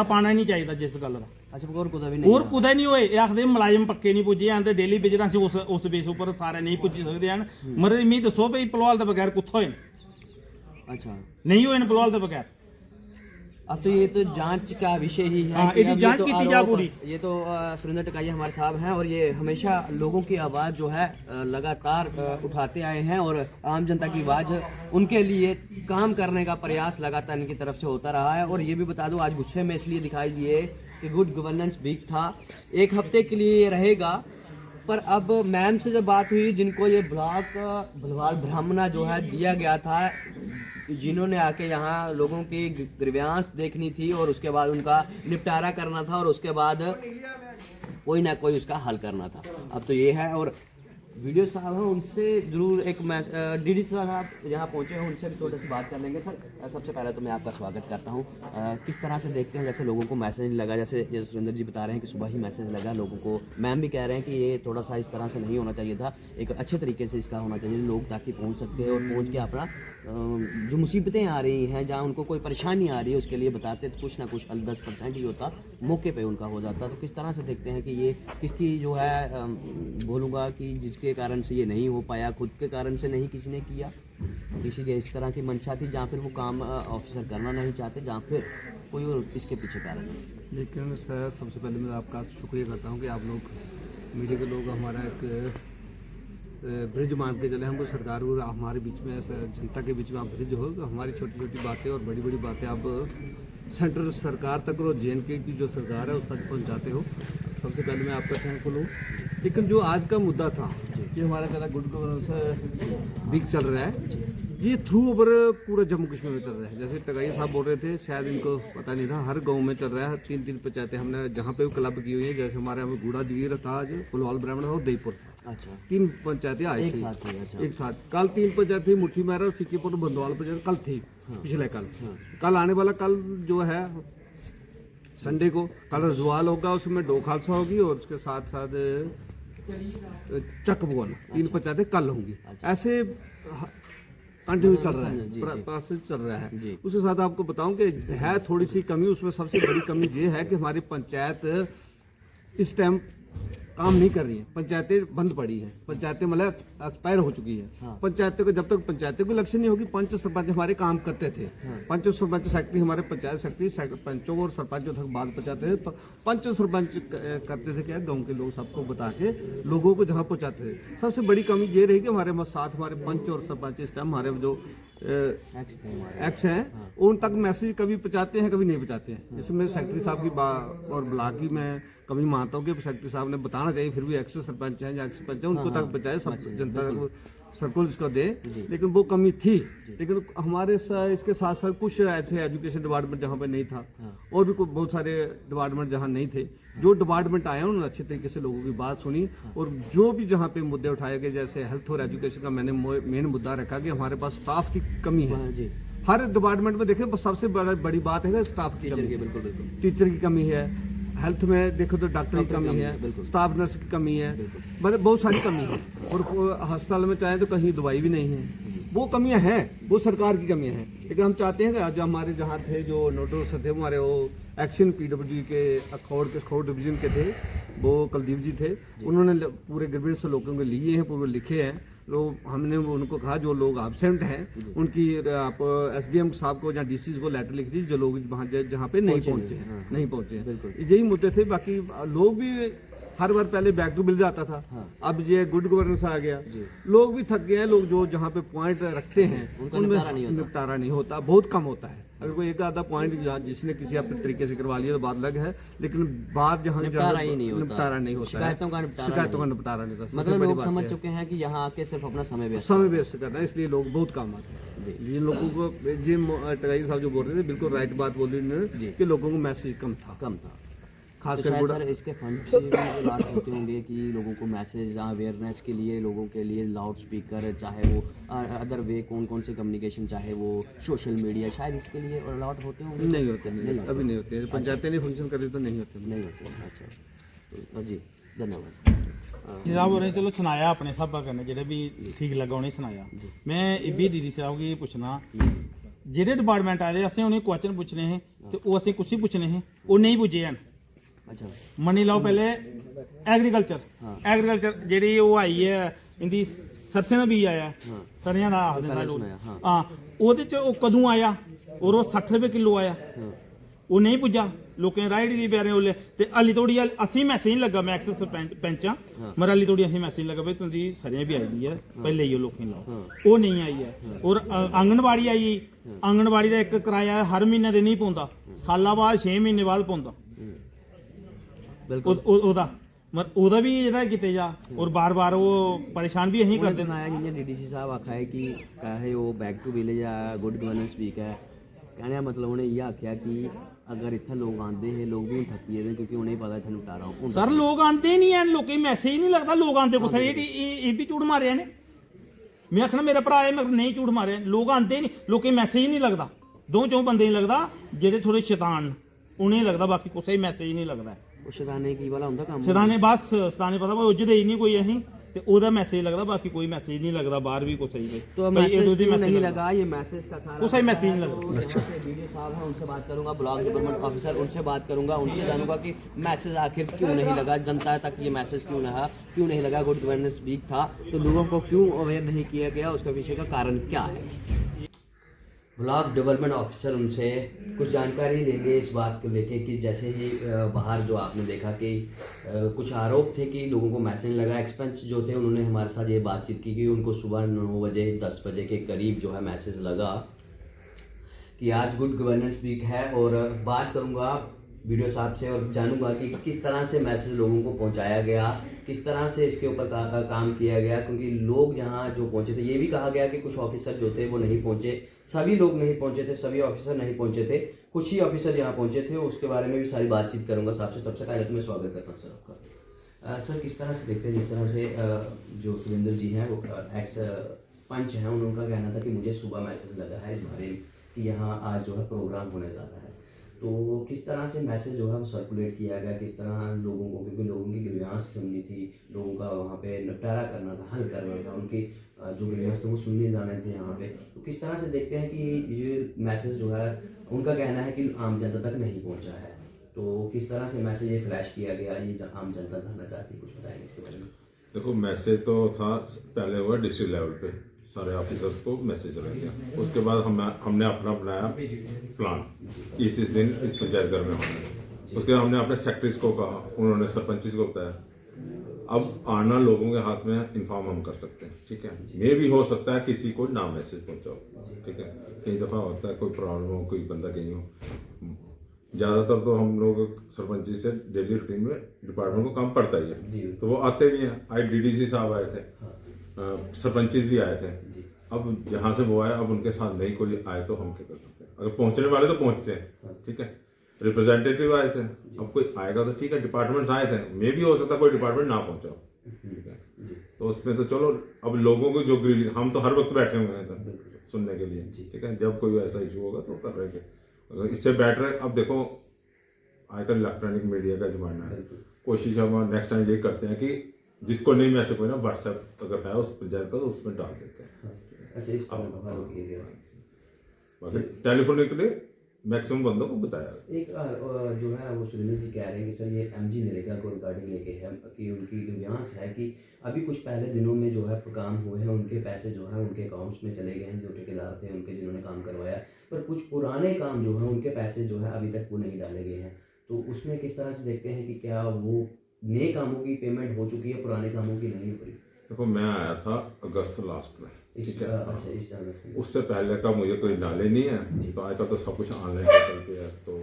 Speaker 1: ਪਾਣਾ ਹੀ ਨਹੀਂ ਚਾਹੀਦਾ ਜਿਸ ਗੱਲ ਦਾ।
Speaker 3: ਅੱਛਾ, ਹੋਰ ਕੁਦਾ ਵੀ ਨਹੀਂ,
Speaker 1: ਹੋਰ ਕੁਦਾ ਨਹੀਂ ਹੋਏ, ਇਹ ਆਖਦੇ ਮੁਲਾਜ਼ਮ ਪੱਕੇ ਨਹੀਂ ਪੁੱਜੇ ਹਨ ਤੇ ਡੇਲੀ ਵਿਜੀਲੈਂਸ ਉਸ ਬੇਸ ਉੱਪਰ ਸਾਰੇ ਨਹੀਂ ਪੁੱਜ ਸਕਦੇ ਹਨ। ਮਰੇ ਮੀ ਦੱਸੋ ਭਈ ਪਲਵਾਲ ਦੇ ਬਗੈਰ ਕੁੱਥੋਂ ਹੋਏ,
Speaker 3: अच्छा,
Speaker 1: ਨਹੀਂ ਹੋਏ ਨੇ ਪਲਵਾਲ ਦੇ ਬਗੈਰ।
Speaker 3: अब तो ये तो जांच का विषय ही है
Speaker 1: हाँ,
Speaker 3: कि
Speaker 1: इसकी
Speaker 3: अब ये
Speaker 1: जांच
Speaker 3: तो
Speaker 1: की जा
Speaker 3: आरोप-
Speaker 1: पूरी।
Speaker 3: ये तो सुरेंद्र टकाइया हमारे साहब हैं, और ये हमेशा लोगों की आवाज़ जो है लगातार उठाते आए हैं, और आम जनता की आवाज़ उनके लिए काम करने का प्रयास लगातार इनकी तरफ से होता रहा है। और ये भी बता दूं, आज गुस्से में इसलिए दिखाई दिए कि गुड गवर्नेंस वीक था, एक हफ्ते के लिए ये रहेगा। पर अब मैम से जब बात हुई, जिनको ये ब्लॉक भलवाल ब्राह्मणा जो है दिया गया था, जिन्होंने आके यहाँ लोगों की ग्रीवांस देखनी थी और उसके बाद उनका निपटारा करना था, और उसके बाद कोई ना कोई उसका हल करना था। अब तो ये है, और वीडियो साहब हैं, उनसे जरूर एक डीडी साहब यहाँ पहुँचे हैं, उनसे भी थोड़ी सी बात कर लेंगे। सर, सबसे पहले तो मैं आपका स्वागत करता हूँ। किस तरह से देखते हैं, जैसे लोगों को मैसेज नहीं लगा, जैसे सुरेंद्र जी बता रहे हैं कि सुबह ही मैसेज लगा लोगों को, मैम भी कह रहे हैं कि ये थोड़ा सा इस तरह से नहीं होना चाहिए था, एक अच्छे तरीके से इसका होना चाहिए, लोग ताकि पहुँच सकते हैं और पहुँच के अपना जो मुसीबतें आ रही हैं, जहाँ उनको कोई परेशानी आ रही है, उसके लिए बताते तो कुछ ना कुछ 10% ही होता, मौके पे उनका हो जाता। तो किस तरह से देखते हैं कि ये किसकी जो है बोलूँगा कि जिसके कारण से ये नहीं हो पाया, खुद के कारण से नहीं किसी ने किया, किसी के इस तरह की मंशा थी, जहाँ फिर वो काम ऑफिसर करना नहीं चाहते, जहाँ फिर कोई और इसके पीछे कारण है।
Speaker 6: लेकिन सर, सबसे पहले मैं आपका शुक्रिया करता हूँ कि आप लोग मीडिया के लोग हमारा एक ब्रिज मान के चले, हमको सरकार और हमारे बीच में ऐसा जनता के बीच में आप ब्रिज हो, तो हमारी छोटी छोटी बातें और बड़ी बड़ी बातें आप सेंट्रल सरकार तक और JNK की जो सरकार है उस तक पहुँचाते हो। सबसे पहले मैं आपका थैंकफुल हूँ। लेकिन जो आज का मुद्दा था, ये हमारा ज़रा गुड गवर्नेंस वीक चल रहा है, ये थ्रू ओवर पूरा जम्मू कश्मीर में चल रहा है। जैसे टगाई साहब बोल रहे थे, शायद इनको पता नहीं था, हर गांव में चल रहा है। 3 पंचायतें हमने जहाँ पे भी क्लब की हुई है, जैसे हमारे यहाँ गूढ़ा जगीर था, आज पुलवाल ब्राह्मण और दईपुर था।
Speaker 3: अच्छा,
Speaker 6: 3 पंचायतें आई
Speaker 3: एक
Speaker 6: थी
Speaker 3: साथ थी, अच्छा।
Speaker 6: एक साथ। कल 3 पंचायतें मुठ्ठी मैरा और सिक्कीपुर बंदवाल पंचायत कल थी, पिछले कल आने वाला कल जो है संडे को, कल रजवाल होगा, उसमें डो खालसा होगी और उसके साथ साथ चक भगवान, 3 पंचायतें कल होंगी। ऐसे कंटिन्यू चल रहा है, प्रोसेस चल रहा है। उसके साथ आपको बताऊं कि है थोड़ी सी कमी, उसमें सबसे बड़ी कमी ये है कि हमारी पंचायत इस टाइम काम नहीं कर रही है, पंचायतें बंद पड़ी हैं, पंचायतें मतलब एक्सपायर हो चुकी है। पंचायतों को जब तक पंचायतों को इलेक्शन नहीं होगी, पंच सरपंच हमारे काम करते थे। पंच सरपंच सेक्रेटरी हमारे पंचायत सेक्रेटरी पंचों और सरपंचों तक बात पहुंचाते थे। पंच सरपंच करते थे क्या, गाँव के लोग सबको बता के लोगों को जहाँ पहुँचाते थे। सबसे बड़ी कमी ये रही कि हमारे साथ हमारे पंच और सरपंच इस टाइम हमारे जो एक्स हैं उन तक मैसेज कभी पहुंचाते हैं, कभी नहीं पहुंचाते हैं। इसमें सेक्रेटरी साहब की और ब्लॉक की मैं कभी मानता हूँ कि सेक्रेटरी साहब ने बताना चाहिए, फिर भी एक्स सरपंच हैं या एक्स सरपंच हैं उनको तक पहुंचाए, सब जनता तक सर्कुल इसको दे, लेकिन वो कमी थी। लेकिन हमारे इसके साथ साथ कुछ ऐसे एजुकेशन डिपार्टमेंट जहाँ पे नहीं था, और भी बहुत सारे डिपार्टमेंट जहाँ नहीं थे, जो डिपार्टमेंट आए उन्होंने अच्छे तरीके से लोगों की बात सुनी, और जो भी जहाँ पे मुद्दे उठाए गए, जैसे हेल्थ और एजुकेशन का मैंने मेन मुद्दा रखा कि हमारे पास स्टाफ की कमी है। हर डिपार्टमेंट में देखें सबसे बड़ी बात है स्टाफ की कमी, टीचर की कमी है, हेल्थ में देखो तो डॉक्टर की कमी है, स्टाफ नर्स की कमी है, मतलब बहुत सारी कमी है। और अस्पताल में चाहे तो कहीं दवाई भी नहीं है, वो कमियां हैं, वो सरकार की कमियां हैं। लेकिन हम चाहते हैं कि आज हमारे जहाँ थे जो नोटर्स थे हमारे, वो एक्शन PWD के अखौड़ डिवीजन के थे, वो कुलदीप जी थे, उन्होंने पूरे ग्रेविड से लोगों को लिए हैं, पूरे लिखे हैं। लोग हमने उनको कहा जो लोग एब्सेंट हैं उनकी आप SDM साहब को या DC को लेटर लिख दीजिए, जो लोग वहाँ जहाँ पे नहीं पहुँचे हैं, नहीं पहुँचे हैं। यही मुद्दे थे। बाकी लोग भी हर बार पहले बैक टू बिल जाता था, अब ये गुड गवर्नेंस आ गया, लोग भी थक गए हैं। लोग जो जहाँ पे पॉइंट रखते हैं उनमें निपटारा नहीं होता, बहुत कम होता है। अगर कोई एक आधा पॉइंट जिसने किसी अपने तरीके से करवा लिया तो बात अलग है, लेकिन बात जहाँ निपटारा नहीं होता, शिकायतों का निपटारा नहीं होता।
Speaker 3: मतलब लोग समझ चुके हैं कि यहाँ आके सिर्फ अपना समय
Speaker 6: वेस्ट करना है, इसलिए लोग बहुत कम आते हैं। जिन लोगों को टगाई साहब जो बोल रहे थे बिल्कुल राइट बात बोल रही उन्होंने कि लोगों को मैसेज कम था।
Speaker 3: खासकर सर इसके फंड से भी लाभ होते होंगे कि लोगों को मैसेज अवेयरनेस के लिए, लोगों के लिए लाउड स्पीकर, चाहे वो अदर वे कौन से कम्युनिकेशन, चाहे वो सोशल मीडिया, शायद इसके लिए अलॉट होते होंगे?
Speaker 6: नहीं होते, अभी नहीं होते। पंचायतें नहीं फंक्शन कर रही तो नहीं होते।
Speaker 3: अच्छा तो जी धन्यवाद।
Speaker 1: जनाब उन्हें चलो सुनाया अपने स्हाबा कन्नै जेह्ड़े भी ठीक लग्गा उ'नें सनाया। मैं इब्बी DD साहब गी पुच्छना, जेह्ड़े डिपार्टमेंट आए दे असें उ'नें क्वेश्चन पुच्छने हे ते ओह् असें कुछ पुच्छने हे, ओह् नेईं पुज्जे हैन।
Speaker 3: अच्छा
Speaker 1: मन्नी लाओ पहले एग्रीकल्चर जेह्ड़ी ओह् आई है, इंदी सरसें दा बीज आया, सरेआं दा आखदे साढ़े लोग, हां ओह्दे च ओह् कदूं आया और ओह् 60 रुपए किलो आया, ओह् नहीं पुज्जा लोकें राइड दी प्यारे ओल्ले ते हल्ली धोड़ी असें मैसेज नहीं लग्गा। मैं एक्स सरपंच आं, मगर हल्ली धोड़ी असें मैसेज लग्गा भाई तुंदी सरेआं भी आई दी है, भाई लेइयो लोकें लाओ, ओह् नहीं आई है। और आंगनबाड़ी आई, आंगनबाड़ी दा इक कराया हर महीने दे नहीं पौंदा, साला बाद 6 महीने बाद पौंदा ओदा भी एह्दा कीते जा। और बार बार वो परेशान भी अहीं करदे
Speaker 3: सुनाया जि'यां DDC साहब आखा है कि चाहे वो बैक टू विलेज या गुड गवर्नेंस वीक है, कहने का मतलब उ'नें इ'यै आखेआ कि अगर इत्थै लोग आंदे हे, लोग भी थक्की गेदे क्योंकि उ'नें पता इत्थै निपटारा होंदा।
Speaker 1: सर लोग आंदे नहीं हैन, लोकें गी मैसेज नहीं लगदा, लोग आंदे कुत्थै? एह् भी झूठ मारेआ ने। मैं आखना मेरा भरा है, मगर नहीं झूठ मारेआ, लोग आंदे नहीं, लोकें मैसेज नहीं लगदा। 2-4 बंदे गी लगदा जेह्ड़े थोड़े शैतान, उ'नें लगदा, बाकी कुसै गी मैसेज नहीं लगदा।
Speaker 3: शैताने की वाला होंदा कम्म,
Speaker 1: शैताने बस शैताने पता भाई उज्जदे ही नहीं कोई अहीं ते ओह्दा मैसेज लगदा, बाकी कोई मैसेज नहीं लगदा बाहर भी कुसै गी।
Speaker 3: तो मैसेज क्यों नहीं लगा? ये मैसेज का सारा
Speaker 1: कुसै मैसेज नहीं लगदा।
Speaker 3: वीडियो साहब हैं, उनसे बात करूंगा, ब्लॉक डेवलपमेंट ऑफिसर, उनसे बात करूंगा, उनसे जानूंगा कि मैसेज आखिर क्यों नहीं लगा, जनता तक ये मैसेज क्यों नहीं लगा। गुड गवर्नेंस वीक था तो लोगों को क्यों अवेयर नहीं किया गया, उसका पीछे का कारण क्या है? ब्लॉक डेवलपमेंट ऑफिसर उनसे कुछ जानकारी लेंगे इस बात को लेके कि जैसे ही बाहर जो आपने देखा कि कुछ आरोप थे कि लोगों को मैसेज लगा। एक्सपेंस जो थे उन्होंने हमारे साथ ये बातचीत की कि उनको सुबह 9 बजे 10 बजे के करीब जो है मैसेज लगा कि आज गुड गवर्नेंस वीक है। और बात करूँगा वीडियो साहब से और जानूंगा कि किस तरह से मैसेज लोगों को पहुंचाया गया, किस तरह से इसके ऊपर काम किया गया, क्योंकि लोग जहाँ जो पहुँचे थे, ये भी कहा गया कि कुछ ऑफिसर जो थे वो नहीं पहुँचे, सभी लोग नहीं पहुँचे थे, सभी ऑफिसर नहीं पहुँचे थे, कुछ ही ऑफिसर यहाँ पहुँचे थे। उसके बारे में भी सारी बातचीत करूँगा साहब से। सबसे पहले तो मैं स्वागत करता हूँ सर आपका। सर किस तरह से देखते हैं, जिस तरह से जो सुरेंद्र जी हैं वो एक्स पंच हैं, उनका कहना था कि मुझे सुबह मैसेज लगा है इस बारे में कि यहाँ आज जो है प्रोग्राम होने जा रहा है, तो किस तरह से मैसेज जो है वो सर्कुलेट किया गया, किस तरह लोगों को, क्योंकि लोगों की ग्रीवांस सुननी थी, लोगों का वहाँ पे निपटारा करना था, हल करना था, उनकी जो ग्रीवांस थे वो सुनने जाने थे यहाँ पे, तो किस तरह से देखते हैं कि ये मैसेज जो है उनका कहना है कि आम जनता तक नहीं पहुँचा है, तो किस तरह से मैसेज ये फ्लैश किया गया, ये आम जनता जानना चाहती है, कुछ बताएंगे इसके बारे में। देखो
Speaker 2: मैसेज तो था पहले हुआ डिस्ट्रिक्ट लेवल पे, सारे ऑफिसर्स को मैसेज रख दिया, उसके बाद हमने अपना बनाया प्लान इस दिन इस पंचायत घर में होना है। उसके बाद हमने अपने सेक्रेटरीज को कहा, उन्होंने सरपंच को बताया। अब आना लोगों के हाथ में इन्फॉर्म हम कर सकते हैं, ठीक है। ये भी हो सकता है किसी को ना मैसेज पहुंचाओ, ठीक है। कई दफ़ा होता है कोई प्रॉब्लम हो, कोई बंदा कहीं हो। ज़्यादातर तो हम लोग सरपंच जी से डेली रूटीन में डिपार्टमेंट को काम पड़ता ही है, तो वो आते भी हैं। आज DDC साहब आए थे, सरपंचेस भी आए थे। अब जहाँ से वो आए, अब उनके साथ नहीं कोई आए तो हम क्या कर सकते हैं। अगर पहुँचने वाले तो पहुँचते हैं, ठीक है। रिप्रेजेंटेटिव आए थे, अब कोई आएगा तो ठीक है। डिपार्टमेंट्स आए थे, मे भी हो सकता है कोई डिपार्टमेंट ना पहुँचा, ठीक है। तो उसमें तो चलो, अब लोगों को जो हम तो हर वक्त बैठे हुए हैं सुनने के लिए, ठीक है। जब कोई ऐसा इशू होगा तो कर रहे थे, इससे बेटर है। अब देखो आजकल इलेक्ट्रॉनिक मीडिया का जमाना है, कोशिश हम नेक्स्ट टाइम ये करते हैं कि जिसको नहीं मैसेज कोई ना व्हाट्सएप अगर है उस पंचायत का तो उसमें डाल देते हैं।
Speaker 3: अच्छा, इस
Speaker 2: बाकी टेलीफोनिकली मैक्सिमम बंदों को बताया।
Speaker 3: एक जो है वो सुरेंद्र जी कह रहे हैं कि सर ये MG नरेगा को रिगार्डिंग लेके है कि उनकी ग्रीवांस है कि अभी कुछ पहले दिनों में जो है काम हुए हैं, उनके पैसे जो है उनके अकाउंट्स में चले गए हैं, जो ठेकेदार थे उनके जिन्होंने काम करवाया, पर कुछ पुराने काम जो है उनके पैसे जो है अभी तक वो नहीं डाले गए हैं। तो उसमें किस तरह से देखते हैं कि क्या वो नए कामों की पेमेंट हो चुकी है, पुराने कामों की नहीं हुई? देखो
Speaker 2: मैं आया था अगस्त लास्ट में, ठीक है।
Speaker 3: अच्छा, इस तरह
Speaker 2: उससे पहले का मुझे कोई नॉलेज नहीं है, तो आया था तो सब कुछ ऑनलाइन निकल के है, तो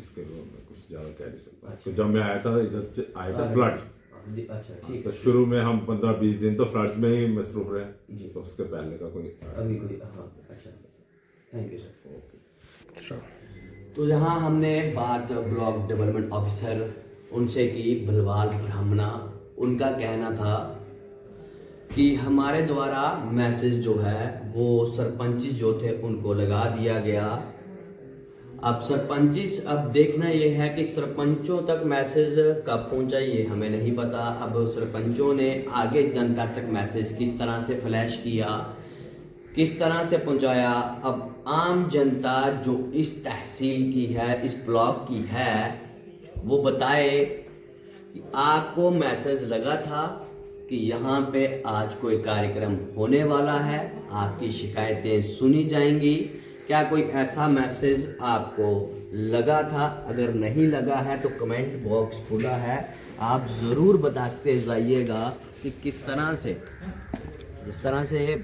Speaker 2: इसके लिए मैं कुछ ज़्यादा कह नहीं सकता। तो जब मैं आया था इधर आया था फ्लड्स,
Speaker 3: अच्छा ठीक।
Speaker 2: तो शुरू में हम 15-20 दिन तो फ्लड्स में ही मसरूफ रहे, तो उसके पहले का कोई
Speaker 3: अभी कोई अच्छा, थैंक यू सर। तो यहाँ हमने बात ब्लॉक डेवलपमेंट ऑफिसर उनसे की, बलवाल ब्राह्मणा। उनका कहना था कि हमारे द्वारा मैसेज जो है वो सरपंच जो थे उनको लगा दिया गया। अब सरपंचिस, अब देखना ये है कि सरपंचों तक मैसेज कब पहुंचा ये हमें नहीं पता। अब सरपंचों ने आगे जनता तक मैसेज किस तरह से फ्लैश किया, किस तरह से पहुंचाया। अब आम जनता जो इस तहसील की है, इस ब्लॉक की है, वो बताए कि आपको मैसेज लगा था कि यहाँ पे आज कोई कार्यक्रम होने वाला है, आपकी शिकायतें सुनी जाएंगी। क्या कोई ऐसा मैसेज आपको लगा था? अगर नहीं लगा है तो कमेंट बॉक्स खुला है, आप ज़रूर बताते जाइएगा कि किस तरह से, जिस तरह से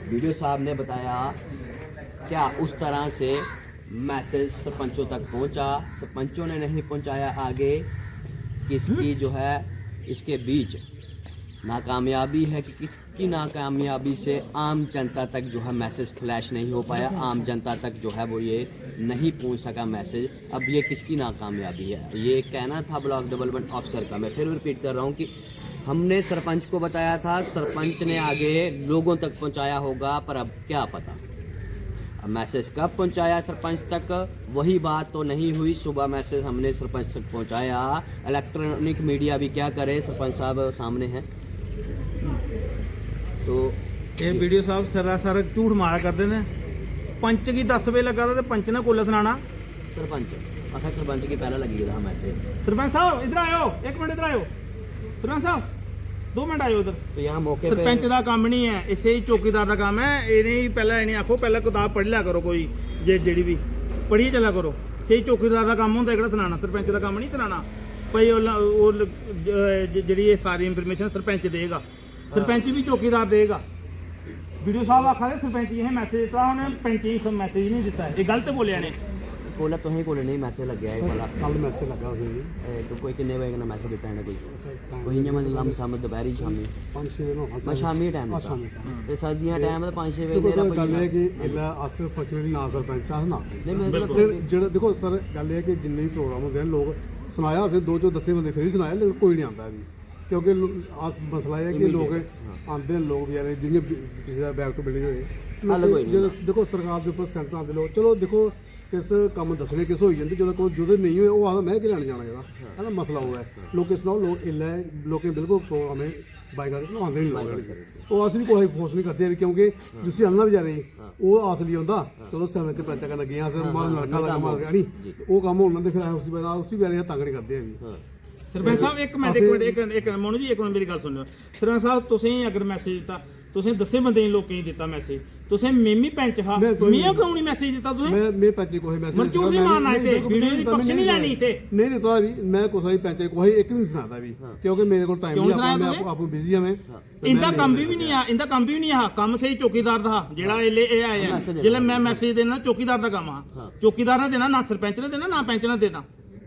Speaker 3: वीडियो साहब ने बताया, क्या उस तरह से मैसेज सरपंचों तक पहुंचा, सरपंचों ने नहीं पहुंचाया आगे, किसकी जो है इसके बीच नाकामयाबी है कि किसकी नाकामयाबी से आम जनता तक जो है मैसेज फ्लैश नहीं हो पाया, आम जनता तक जो है वो ये नहीं पहुंच सका मैसेज। अब ये किसकी नाकामयाबी है? ये कहना था ब्लॉक डेवलपमेंट ऑफिसर का। मैं फिर रिपीट कर रहा हूँ कि हमने सरपंच को बताया था, सरपंच ने आगे लोगों तक पहुँचाया होगा, पर अब क्या पता अब मैसेज कब पहुंचाया सरपंच तक, वही बात तो नहीं हुई। सुबह मैसेज हमने सरपंच तक पहुंचाया, इलेक्ट्रॉनिक मीडिया भी क्या करे, सरपंच साहब सामने हैं। तो
Speaker 1: ये वीडियो साहब सरासर झूठ मारा करते हैं। पंच की 10 बजे लगा था, तो पंच ने कोला सुनाना।
Speaker 3: सरपंच आखिर सरपंच की पहला लगी रहा मैसेज।
Speaker 1: सरपंच साहब इधर आयो, 1 मिनट इधर आयो। सरपंच साहब 2 मिनट आयो उधर।
Speaker 3: तो यहाँ मौके पे
Speaker 1: सरपंच का काम नहीं है, इसे ही चौकीदार का काम है। इन्हें पहले इन्हें आखो पहले किताब पढ़ लिया करो, कोई जेडी भी पढ़िए चला करो। सही चौकीदार का काम होंगे सुनाना, सरपंच का काम नहीं सुनाना। भाई जी ये सारी इंफॉर्मेशन सरपंच देगा, सरपंच भी चौकीदार देगा। वीडियो साहब आखा सरपंच ये मैसेज दिता, उन्हें पंच ही मैसेज नहीं दिता है, ये गलत बोलिया ने।
Speaker 3: ਕੋਲ ਤੁਸੀਂ ਕੋਲ ਨਹੀਂ ਮੈਸੇਜ ਲੱਗਿਆ ਇਹ ਵਾਲਾ
Speaker 6: ਕੱਲ ਮੈਸੇਜ ਲੱਗਾ ਸੀ ਜੀ
Speaker 3: ਤੇ ਕੋਈ ਕਿੰਨੇ ਵਜੇ ਦਾ ਮੈਸੇਜ ਦਿੱਤਾ ਇਹਨੇ ਕੋਈ
Speaker 6: ਟਾਈਮ
Speaker 3: ਕੋਈ ਇੰਜ ਮਤਲਬ ਲੰਮ ਸਮ ਦੁਪਹਿਰੀ ਸ਼ਾਮੀ
Speaker 6: 5-6 ਵਜੇ ਨੂੰ
Speaker 3: ਮੈਂ ਸ਼ਾਮੀ ਟਾਈਮ ਦਿੱਤਾ ਤੇ ਸਰਦੀਆਂ ਟਾਈਮ ਤਾਂ 5-6 ਵਜੇ
Speaker 6: ਦੇਖੋ
Speaker 3: ਦਾ
Speaker 6: ਸਰ ਗੱਲ ਇਹ ਹੈ ਕਿ ਇਹਦਾ ਅਸਲ ਫੋਰਚੂਨੇਟਲੀ ਨਾ ਸਰਪੰਚ ਆ ਨਾ
Speaker 3: ਨਹੀਂ ਮਤਲਬ
Speaker 6: ਫਿਰ ਜਿਹੜਾ ਦੇਖੋ ਸਰ ਗੱਲ ਇਹ ਹੈ ਕਿ ਜਿੰਨੇ ਵੀ ਪ੍ਰੋਗਰਾਮ ਹੁੰਦੇ ਨੇ ਲੋਕ ਸੁਣਾਇਆ ਅਸੀਂ 2 ਜੋ 10 ਬੰਦੇ ਫਿਰ ਵੀ ਸੁਣਾਇਆ ਲੇਕਿਨ ਕੋਈ ਨਹੀਂ ਆਉਂਦਾ ਵੀ ਕਿਉਂਕਿ ਆਸ ਮਸਲਾ ਇਹ ਹੈ ਕਿ ਲੋਕ ਆਉਂਦੇ ਨੇ ਲੋਕ ਵਿਚਾਰੇ ਜਿੰਨੇ ਪਿਛਲਾ ਬੈਕ ਟੂ ਬਿਲਡਿੰਗ ਹੋਏ ਜਦੋਂ ਦੇਖੋ ਸਰਕਾਰ ਦੇ ਉੱਪਰ ਸੈਂਟਰ ਆਉਂਦੇ ਲੋਕ ਚਲੋ ਦੇਖੋ ਕਿਸ ਕੰਮ ਦੱਸਣੇ ਕਿਸ ਹੋਈ ਜਾਂਦੇ ਜਦੋਂ ਕੋਈ ਜਦੋਂ ਨਹੀਂ ਹੋਏ ਉਹ ਆਦਾ ਮੈਂ ਕਿ ਲੈਣ ਜਾਣਾ ਇਹਦਾ ਇਹਦਾ ਮਸਲਾ ਉਹ ਹੈ ਲੋਕ ਇਸ ਨਾਲ ਲੋਕ ਇਲਾ ਲੋਕੇ ਬਿਲਕੁਲ ਪ੍ਰੋਗਰਾਮ ਹੈ ਬਾਈਕਾਟ ਨੂੰ ਆਉਂਦੇ ਨਹੀਂ ਲੋਕ ਉਹ ਅਸੀਂ ਵੀ ਕੋਈ ਫੋਰਸ ਨਹੀਂ ਕਰਦੇ ਕਿਉਂਕਿ ਜਿਸੇ ਆਉਣਾ ਵਿਚਾਰੇ ਉਹ ਆਸ ਲਈ ਆਉਂਦਾ ਚਲੋ ਸੈਵੇਂ ਤੇ ਪੈਂਚਾ ਕਰਨ ਲੱਗੇ ਆ ਸਰ ਮਾਰ ਲੜਕਾ ਲੱਗਾ ਮਾਰ ਗਿਆ ਨਹੀਂ ਉਹ ਕੰਮ ਹੋਣਾ ਤੇ ਫਿਰ ਉਸੇ ਵੇਲੇ ਤੰਗ ਨਹੀਂ ਕਰਦੇ ਆ ਵੀ
Speaker 1: ਸਰਪੰਚ ਸਾਹਿਬ ਇੱਕ ਮਿੰਟ ਇੱਕ ਮੋਨੂ ਜੀ ਇੱਕ ਮਿੰਟ ਮੇਰੀ ਗੱਲ ਸੁਣਿਓ। ਸਰਪੰਚ ਸਾਹਿਬ ਤੁਸੀਂ ਅਗਰ ਮੈਸੇਜ ਦਿੱਤਾ ਤੁਸੀਂ ਦੱਸੇ ਬੰਦੇ ਨੂੰ ਲੋਕਾਂ ਨੇ ਦਿੱਤਾ ਮੈਸੇਜ ਤੁਸੀਂ ਮੇਮੀ ਪੈਂਚ ਹਾਂ ਮੀਆਂ ਕਿਉਂ ਨਹੀਂ ਮੈਸੇਜ ਦਿੱਤਾ ਤੁਸੀਂ
Speaker 6: ਮੈਂ ਪੈਂਚ ਕੋਈ ਮੈਸੇਜ
Speaker 1: ਮਰ ਝੂਠ ਨਹੀਂ ਮਾਰਨਾ ਇੱਥੇ ਵੀਡੀਓ ਦੀ ਪਕਸ਼ ਨਹੀਂ ਲੈਣੀ ਇੱਥੇ
Speaker 6: ਨਹੀਂ ਦਿੱਤਾ ਵੀ ਮੈਂ ਕੋਈ ਪੈਂਚ ਕੋਈ ਇੱਕ ਨਹੀਂ ਸੁਣਾਦਾ ਵੀ ਕਿਉਂਕਿ ਮੇਰੇ ਕੋਲ ਟਾਈਮ ਨਹੀਂ ਆਪਾਂ ਬਿਜ਼ੀ ਆ ਮੈਂ
Speaker 1: ਇੰਦਾ ਕੰਮ ਵੀ ਨਹੀਂ ਆ ਇੰਦਾ ਕੰਮ ਵੀ ਨਹੀਂ ਆ ਕੰਮ ਸਹੀ ਚੌਕੀਦਾਰ ਦਾ ਜਿਹੜਾ ਇਹ ਆਇਆ ਜਿਹੜਾ ਮੈਂ ਮੈਸੇਜ ਦੇਣਾ ਚੌਕੀਦਾਰ ਦਾ ਕੰਮ ਆ ਚੌਕੀਦਾਰ ਨੇ ਦੇਣਾ ਨਾ ਸਰਪੰਚ ਨੇ ਦੇਣਾ ਨਾ ਪੈਂਚ ਨੇ ਦੇਣਾ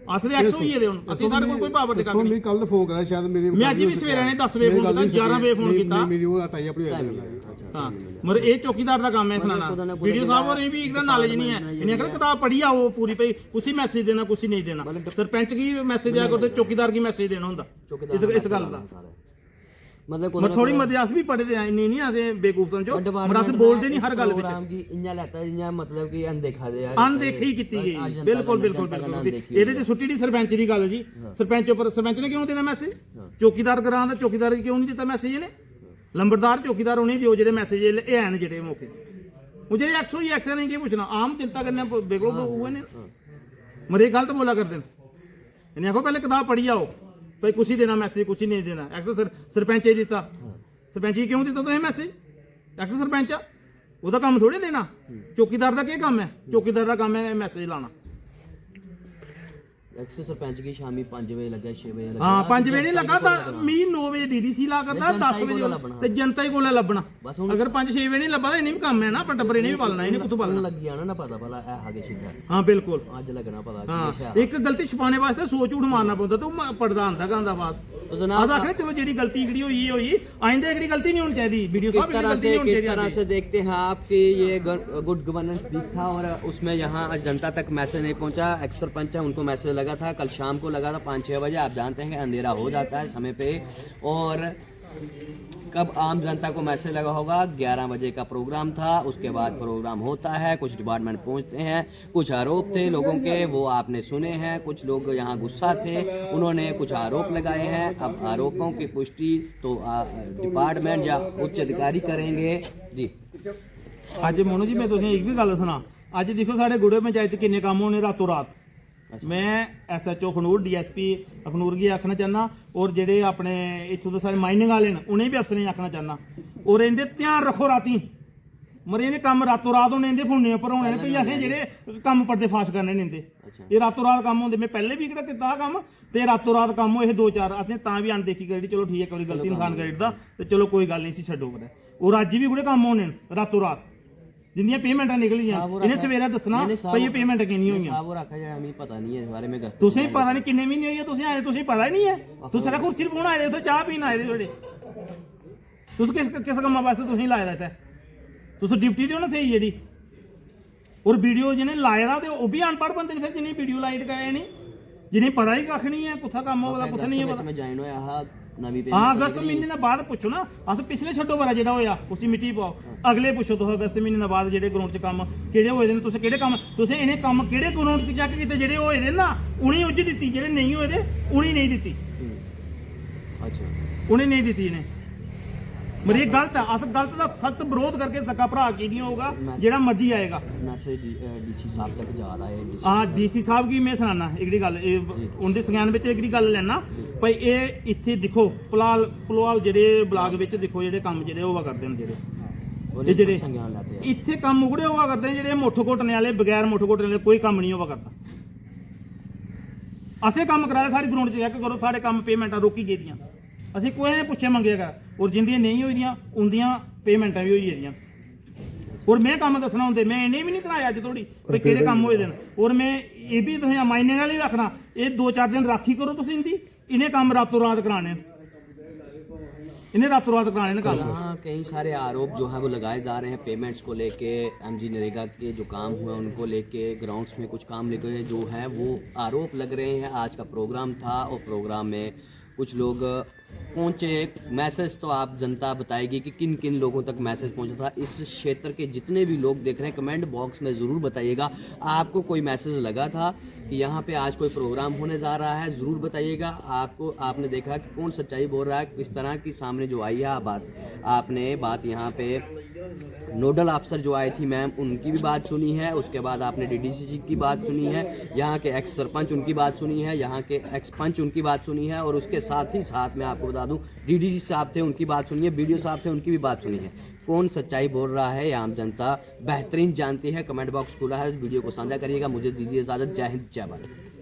Speaker 1: ਅਸਲੇ ਐਕਸ ਹੋਈ ਇਹਦੇ ਹੁਣ ਅਸੀਂ ਸਾਡੇ ਕੋਲ ਕੋਈ ਪਾਵਰ ਨਹੀਂ
Speaker 6: ਮੈਂ ਕੱਲ ਫੋਨ ਕਰਿਆ ਸ਼ਾਇਦ ਮੇਰੇ
Speaker 1: ਮੈਂ ਅੱਜ ਵੀ ਸਵੇਰੇ ਨੇ 10 ਵਜੇ ਫੋਨ ਕੀਤਾ 11 ਵਜੇ ਫੋਨ ਕੀਤਾ
Speaker 6: ਮੇਰੀ ਉਹ ਟਾਈ ਆਪਣੀ
Speaker 1: ਹਾਂ ਮਰ ਇਹ ਚੌਕੀਦਾਰ ਦਾ ਕੰਮ ਹੈ ਸੁਣਾਣਾ ਵੀਡੀਓ ਸਾਹਿਬ ਹੋਰ ਵੀ ਇੱਕ ਨੌਲੇਜ ਨਹੀਂ ਹੈ ਇਹਨੇ ਅਗਰ ਕਿਤਾਬ ਪੜ੍ਹੀ ਆ ਉਹ ਪੂਰੀ ਪਈ ਉਸੇ ਮੈਸੇਜ ਦੇਣਾ ਕੁਛ ਨਹੀਂ ਦੇਣਾ ਸਰਪੰਚ ਕੀ ਮੈਸੇਜ ਆ ਕੋ ਚੌਕੀਦਾਰ ਕੀ ਮੈਸੇਜ ਦੇਣਾ ਹੁੰਦਾ ਇਸ ਗੱਲ ਦਾ
Speaker 3: मतलब
Speaker 1: थोड़ी मध्यास भी पढ़ते हैं इन्नी नहीं आते बेवकूफ समझो मराठ बोलते नहीं हर गल विच
Speaker 3: इंया लेता जियां मतलब कि अनदेखा दे
Speaker 1: अनदेखी कीती गई बिल्कुल बिल्कुल बिल्कुल ਇਹਦੇ ਚ ਸੁੱਟੀ ਦੀ ਸਰਪੰਚ ਦੀ ਗੱਲ ਜੀ ਸਰਪੰਚ ਉੱਪਰ ਸਰਪੰਚ ਨੇ ਕਿਉਂ ਦੇਣਾ ਮੈਸੇਜ ਚੌਕੀਦਾਰ ਗਰਾਂ ਦਾ ਚੌਕੀਦਾਰ ਕਿਉਂ ਨਹੀਂ ਦਿੱਤਾ ਮੈਸੇਜ ਇਹਨੇ ਲੰਬੜਦਾਰ ਚੌਕੀਦਾਰ ਉਹਨੇ ਦਿਓ ਜਿਹੜੇ ਮੈਸੇਜ ਇਹ ਹਨ ਜਿਹੜੇ ਮੌਕੇ ਉਹ ਜਿਹੜੇ ਐਕਸ ਹੋਈ ਐਕਸ ਨਹੀਂ ਕੀ ਪੁੱਛਣਾ ਆਮ ਚਿੰਤਾ ਕਰਨਾ ਬੇਗੋ ਉਹ ਨੇ ਮਰੇ ਗਲਤ ਬੋਲਾ ਕਰਦੇ ਨੇ ਇਹਨੇ ਆਖੋ ਪਹਿਲੇ ਕਿਤਾਬ ਪੜ੍ਹੀ ਆਓ भाई कुछ ही देना मैसेज कुछ ही नहीं देना एक्स सरपंच ही दिता सरपंच ही क्यों दिता तो मैसेज एक्स सरपंच ਉਹਦਾ ਕੰਮ ਥੋੜੀ ਦੇਣਾ ਚੌਕੀਦਾਰ ਦਾ ਕੀ ਕੰਮ ਹੈ ਚੌਕੀਦਾਰ ਦਾ ਕੰਮ ਹੈ ਮੈਸੇਜ ਲਾਣਾ
Speaker 3: एक्स सरपंच की शामी 5 बजे लगा 6 बजे लगा
Speaker 1: हाँ 5 बजे नहीं लगा था मी 9 बजे डीडीसी ला करता 10 बजे ਤੇ ਜਨਤਾ ਹੀ ਕੋਲੇ ਲੱਭਣਾ ਅਗਰ 5-6 ਵਜੇ ਨਹੀਂ ਲੱਭਾ ਤਾਂ ਇਹਨੇ ਵੀ ਕੰਮ ਹੈ ਨਾ ਪਰ ਟੱਬਰ ਇਹਨੇ ਵੀ ਪਾਲਣਾ ਇਹਨੇ ਕਿੱਥੋਂ ਪਾਲਣਾ
Speaker 3: ਲੱਗ ਗਿਆ ਨਾ ਪਤਾ ਭਲਾ ਇਹ ਹਾਗੇ ਸ਼ਿਕਾ
Speaker 1: ਹਾਂ ਬਿਲਕੁਲ
Speaker 3: ਅੱਜ ਲੱਗਣਾ ਪਤਾ
Speaker 1: ਹਾਂ ਇੱਕ ਗਲਤੀ ਛੁਪਾਉਣੇ ਵਾਸਤੇ ਸੋਚ ਝੂਠ ਮਾਰਨਾ ਪੈਂਦਾ ਤੂੰ ਪੜਦਾ ਆਂਦਾ ਗਾਂਦਾ ਬਾਤ ਆਹ ਆਖਰੇ ਚਲੋ ਜਿਹੜੀ ਗਲਤੀ ਜਿਹੜੀ ਹੋਈ ਆਇੰਦੇ ਜਿਹੜੀ ਗਲਤੀ ਨਹੀਂ ਹੋਣੀ ਚਾਹੀਦੀ ਵੀਡੀਓ ਸਾਹਿਬ ਦੀ ਗਲਤੀ ਨਹੀਂ ਹੋਣੀ ਚਾਹੀਦੀ
Speaker 3: किस तरह से देखते हैं आपके ये गुड गवर्नेंस वीक था और उसमें यहाँ आज जनता तक मैसेज नहीं पहुँचा एक्स सरपंच है उनको मैसेज लगा था कल शाम को लगा था 5-6 बजे आप जानते हैं कि अंधेरा हो जाता है समय पे और कब आम जनता को मैसेज लगा होगा 11 बजे का प्रोग्राम था उसके बाद प्रोग्राम होता है कुछ डिपार्टमेंट पहुंचते हैं कुछ आरोप थे लोगों के वो आपने सुने हैं कुछ लोग यहाँ गुस्सा थे उन्होंने कुछ आरोप लगाए हैं अब आरोपों की पुष्टि तो डिपार्टमेंट या उच्च अधिकारी करेंगे जी
Speaker 1: ਅੱਜ ਮੋਨੂ ਜੀ ਮੈਂ ਤੁਸੀਂ ਇੱਕ ਵੀ ਗੱਲ ਸੁਣਾ ਅੱਜ ਦੇਖੋ ਸਾਡੇ ਗੁੜੇ ਪੰਚਾਇਤ ਚ ਕਿੰਨੇ ਕੰਮ ਹੋਣੇ ਰਾਤੋਂ ਰਾਤ ਮੈਂ ਐਸਐਚਓ ਖਨੂਰ ਡੀਐਸਪੀ ਖਨੂਰ ਕੀ ਆਖਣਾ ਚਾਹਨਾ ਔਰ ਜਿਹੜੇ ਆਪਣੇ ਇੱਥੋਂ ਦੇ ਸਾਰੇ ਮਾਈਨਿੰਗ ਵਾਲੇ ਨੇ ਉਹਨੇ ਵੀ ਅਫਸਰ ਨੇ ਆਖਣਾ ਚਾਹਨਾ ਔਰ ਇਹਦੇ ਧਿਆਨ ਰੱਖੋ ਰਾਤੀ ਮਰੇ ਇਹਨੇ ਕੰਮ ਰਾਤੋਂ ਰਾਤ ਹੋਣੇ ਇਹਦੇ ਫੋਨੇ ਉੱਪਰ ਹੋਣੇ ਨੇ ਭਈ ਆਖੇ ਜਿਹੜੇ ਕੰਮ ਪਰਦੇ ਫਾਸ਼ ਕਰਨੇ ਨੇ ਇਹਦੇ ਇਹ ਰਾਤੋਂ ਰਾਤ ਕੰਮ ਹੁੰਦੇ ਮੈਂ ਪਹਿਲੇ ਵੀ ਕਿਹੜਾ ਕੀਤਾ ਆ ਕੰਮ ਤੇ ਰਾਤੋਂ ਰਾਤ ਕੰਮ ਇਹ 2-4 ਅਸੀਂ ਤਾਂ ਵੀ ਅਣਦੇਖੀ ਕਰੀ ਚਲੋ ਠੀਕ ਹੈ ਕੋਈ ਗਲਤੀ ਇਨਸਾਨ ਕਰਦਾ ਤੇ ਚਲੋ ਕੋਈ ਗੱਲ ਨਹੀਂ ਸੀ ਛੱਡੋ ਪਰ ਔਰ ਅੱਜ ਵੀ ਗੁੜੇ ਕੰਮ ਹੋਣੇ ਰਾਤੋਂ ਰਾਤ जिंदियां पेमेंटा निकलियां इन्हें सवेरे दसना भई ये पेमेंट किन्नी होईयां
Speaker 3: साहब वो रखा जाए हमें पता नहीं है इस बारे में गश्त
Speaker 1: तुसें पता नहीं किन्ने महीने होई है तुसें आए तुसें पता ही नहीं है तुस सारा कुर्सी पर आए थे चाह पीन आए थे थोड़े तुस किस कम्मा वास्ते तुसें लाए दा इत्थे तुस डिप्टी ते हो ना सही जेडी और वीडियो जिन्हें लाए दा ते ओह भी अनपढ़ बंदे ने फिर जिन्हें वीडियो लाई टकाए नहीं जिन्हें पता ही कख नहीं है कुत्था काम होगा कुत्था नहीं है
Speaker 3: में ज्वाइन होया हा नवी पे
Speaker 1: हाँ अगस्त महीने ਦਾ ਬਾਅਦ ਪੁੱਛੋ ਨਾ ਅਸ ਪਿਛਲੇ ਛੱਡੋ ਵਾਰਾ ਜਿਹੜਾ ਹੋਇਆ ਉਸੇ ਮਿੱਟੀ ਪਾਓ ਅਗਲੇ ਪੁੱਛੋ ਤੁਸੀਂ ਅਗਸਤ ਮਹੀਨੇ ਦਾ ਬਾਅਦ ਜਿਹੜੇ ਗਰਾਊਂਡ 'ਚ ਕੰਮ ਕਿਹੜੇ ਹੋਏ ਨੇ ਤੁਸੀਂ ਕਿਹੜੇ ਕੰਮ ਤੁਸੀਂ ਇਹਨੇ ਕੰਮ ਕਿਹੜੇ ਗਰਾਊਂਡ 'ਚ ਚੈੱਕ ਕੀਤੇ ਜਿਹੜੇ ਹੋਏ ਨੇ ਨਾ ਉਣੀ ਉੱਜ ਦਿੱਤੀ ਜਿਹੜੇ ਨਹੀਂ ਹੋਏ ਤੇ ਉਣੀ ਨਹੀਂ ਦਿੱਤੀ
Speaker 3: अच्छा
Speaker 1: ਉਣੀ ਨਹੀਂ ਦਿੱਤੀ ਇਹਨੇ ਮਰੀ ਇਹ ਗਲਤ ਹੈ ਅਸ ਗਲਤ ਦਾ ਸਖਤ ਵਿਰੋਧ ਕਰਕੇ ਸਕਾ ਭਰਾ ਕੀ ਨਹੀਂ ਹੋਊਗਾ ਜਿਹੜਾ ਮਰਜ਼ੀ ਆਏਗਾ
Speaker 3: मैसेज डीसी साहब तक जा रहा है
Speaker 1: ਹਾਂ ਡੀਸੀ ਸਾਹਿਬ ਕੀ ਮੈਂ ਸੁਣਾਣਾ ਇਕੜੀ ਗੱਲ ਇਹ ਉਹਦੇ ਸੰਗਿਆਨ ਵਿੱਚ ਇਕੜੀ ਗੱਲ ਲੈਣਾ ਭਈ ਇਹ ਇੱਥੇ ਦੇਖੋ ਪਲਵਾਲ ਜਿਹੜੇ ਬਲਾਕ ਵਿੱਚ ਦੇਖੋ ਜਿਹੜੇ ਕੰਮ ਜਿਹੜੇ ਹੋਵਾ ਕਰਦੇ ਨੇ ਜਿਹੜੇ ਇਹ ਜਿਹੜੇ
Speaker 3: संज्ञान लेते हैं
Speaker 1: ਇੱਥੇ ਕੰਮ ਉਗੜੇ ਹੋਵਾ ਕਰਦੇ ਨੇ ਜਿਹੜੇ ਮੁੱਠ ਘੋਟਣੇ ਵਾਲੇ ਬਗੈਰ ਮੁੱਠ ਘੋਟਣੇ ਵਾਲੇ ਕੋਈ ਕੰਮ ਨਹੀਂ ਹੋਵਾ ਕਰਦਾ ਅਸੀਂ ਕੰਮ ਕਰਾਇਆ ਸਾਰੀ ਗਰਾਊਂਡ 'ਚ ਚੈੱਕ ਕਰੋ ਸਾਡੇ ਕੰਮ ਪੇਮੈਂਟਾਂ ਰੋਕੀ ਗਈ ਦੀਆਂ ਅਸੀਂ ਕੋਈ ਨੇ ਪੁੱਛੇ ਮੰਗੇਗਾ ਔਰ ਜਿੰਦੀਆਂ ਨਹੀਂ ਹੋਈਆਂ ਉਹਦੀਆਂ ਪੇਮੈਂਟਾਂ ਵੀ ਹੋਈ ਜਾਂਦੀਆਂ और मैं काम दसना होंगे, मैं इन्हें भी नहीं कराया अज थोड़ी भाई किहड़े काम होए दिन। और मैं ये भी तुसीं मायने वाली भी आखना, ये 2-4 दिन राखी करो तुसीं इनदी, इन्हें काम रातों रात कराने, इन्हें रातों रात कराने काम।
Speaker 3: यहाँ कई सारे आरोप जो है वो लगाए जा रहे हैं पेमेंट्स को लेके, एमजी नरेगा के जो काम हुए उनको लेके, ग्राउंड्स में कुछ काम लेके जो है वो आरोप लग रहे हैं। आज का प्रोग्राम था और प्रोग्राम में कुछ लोग पहुंचे, मैसेज तो आप जनता बताएगी कि किन किन लोगों तक मैसेज पहुंचा था। इस क्षेत्र के जितने भी लोग देख रहे हैं कमेंट बॉक्स में ज़रूर बताइएगा आपको कोई मैसेज लगा था कि यहाँ पे आज कोई प्रोग्राम होने जा रहा है, ज़रूर बताइएगा। आपने देखा कि कौन सच्चाई बोल रहा है, किस तरह की सामने जो आई है आपने बात यहाँ पे नोडल अफसर जो आई थी मैम उनकी भी बात सुनी है, उसके बाद आपने डीडीसी की बात सुनी है, यहाँ के एक्स सरपंच उनकी बात सुनी है, यहाँ के एक्स पंच उनकी बात सुनी है, और उसके साथ ही साथ मैं आपको बता दूं डीडीसी साहब थे उनकी बात सुनी है, बीडीओ साहब थे उनकी भी बात सुनी है। कौन सच्चाई बोल रहा है ये आम जनता बेहतरीन जानती है। कमेंट बॉक्स खुला है, वीडियो को साझा करिएगा। मुझे दीजिए इजाज़त। जय हिंद, जय भारत।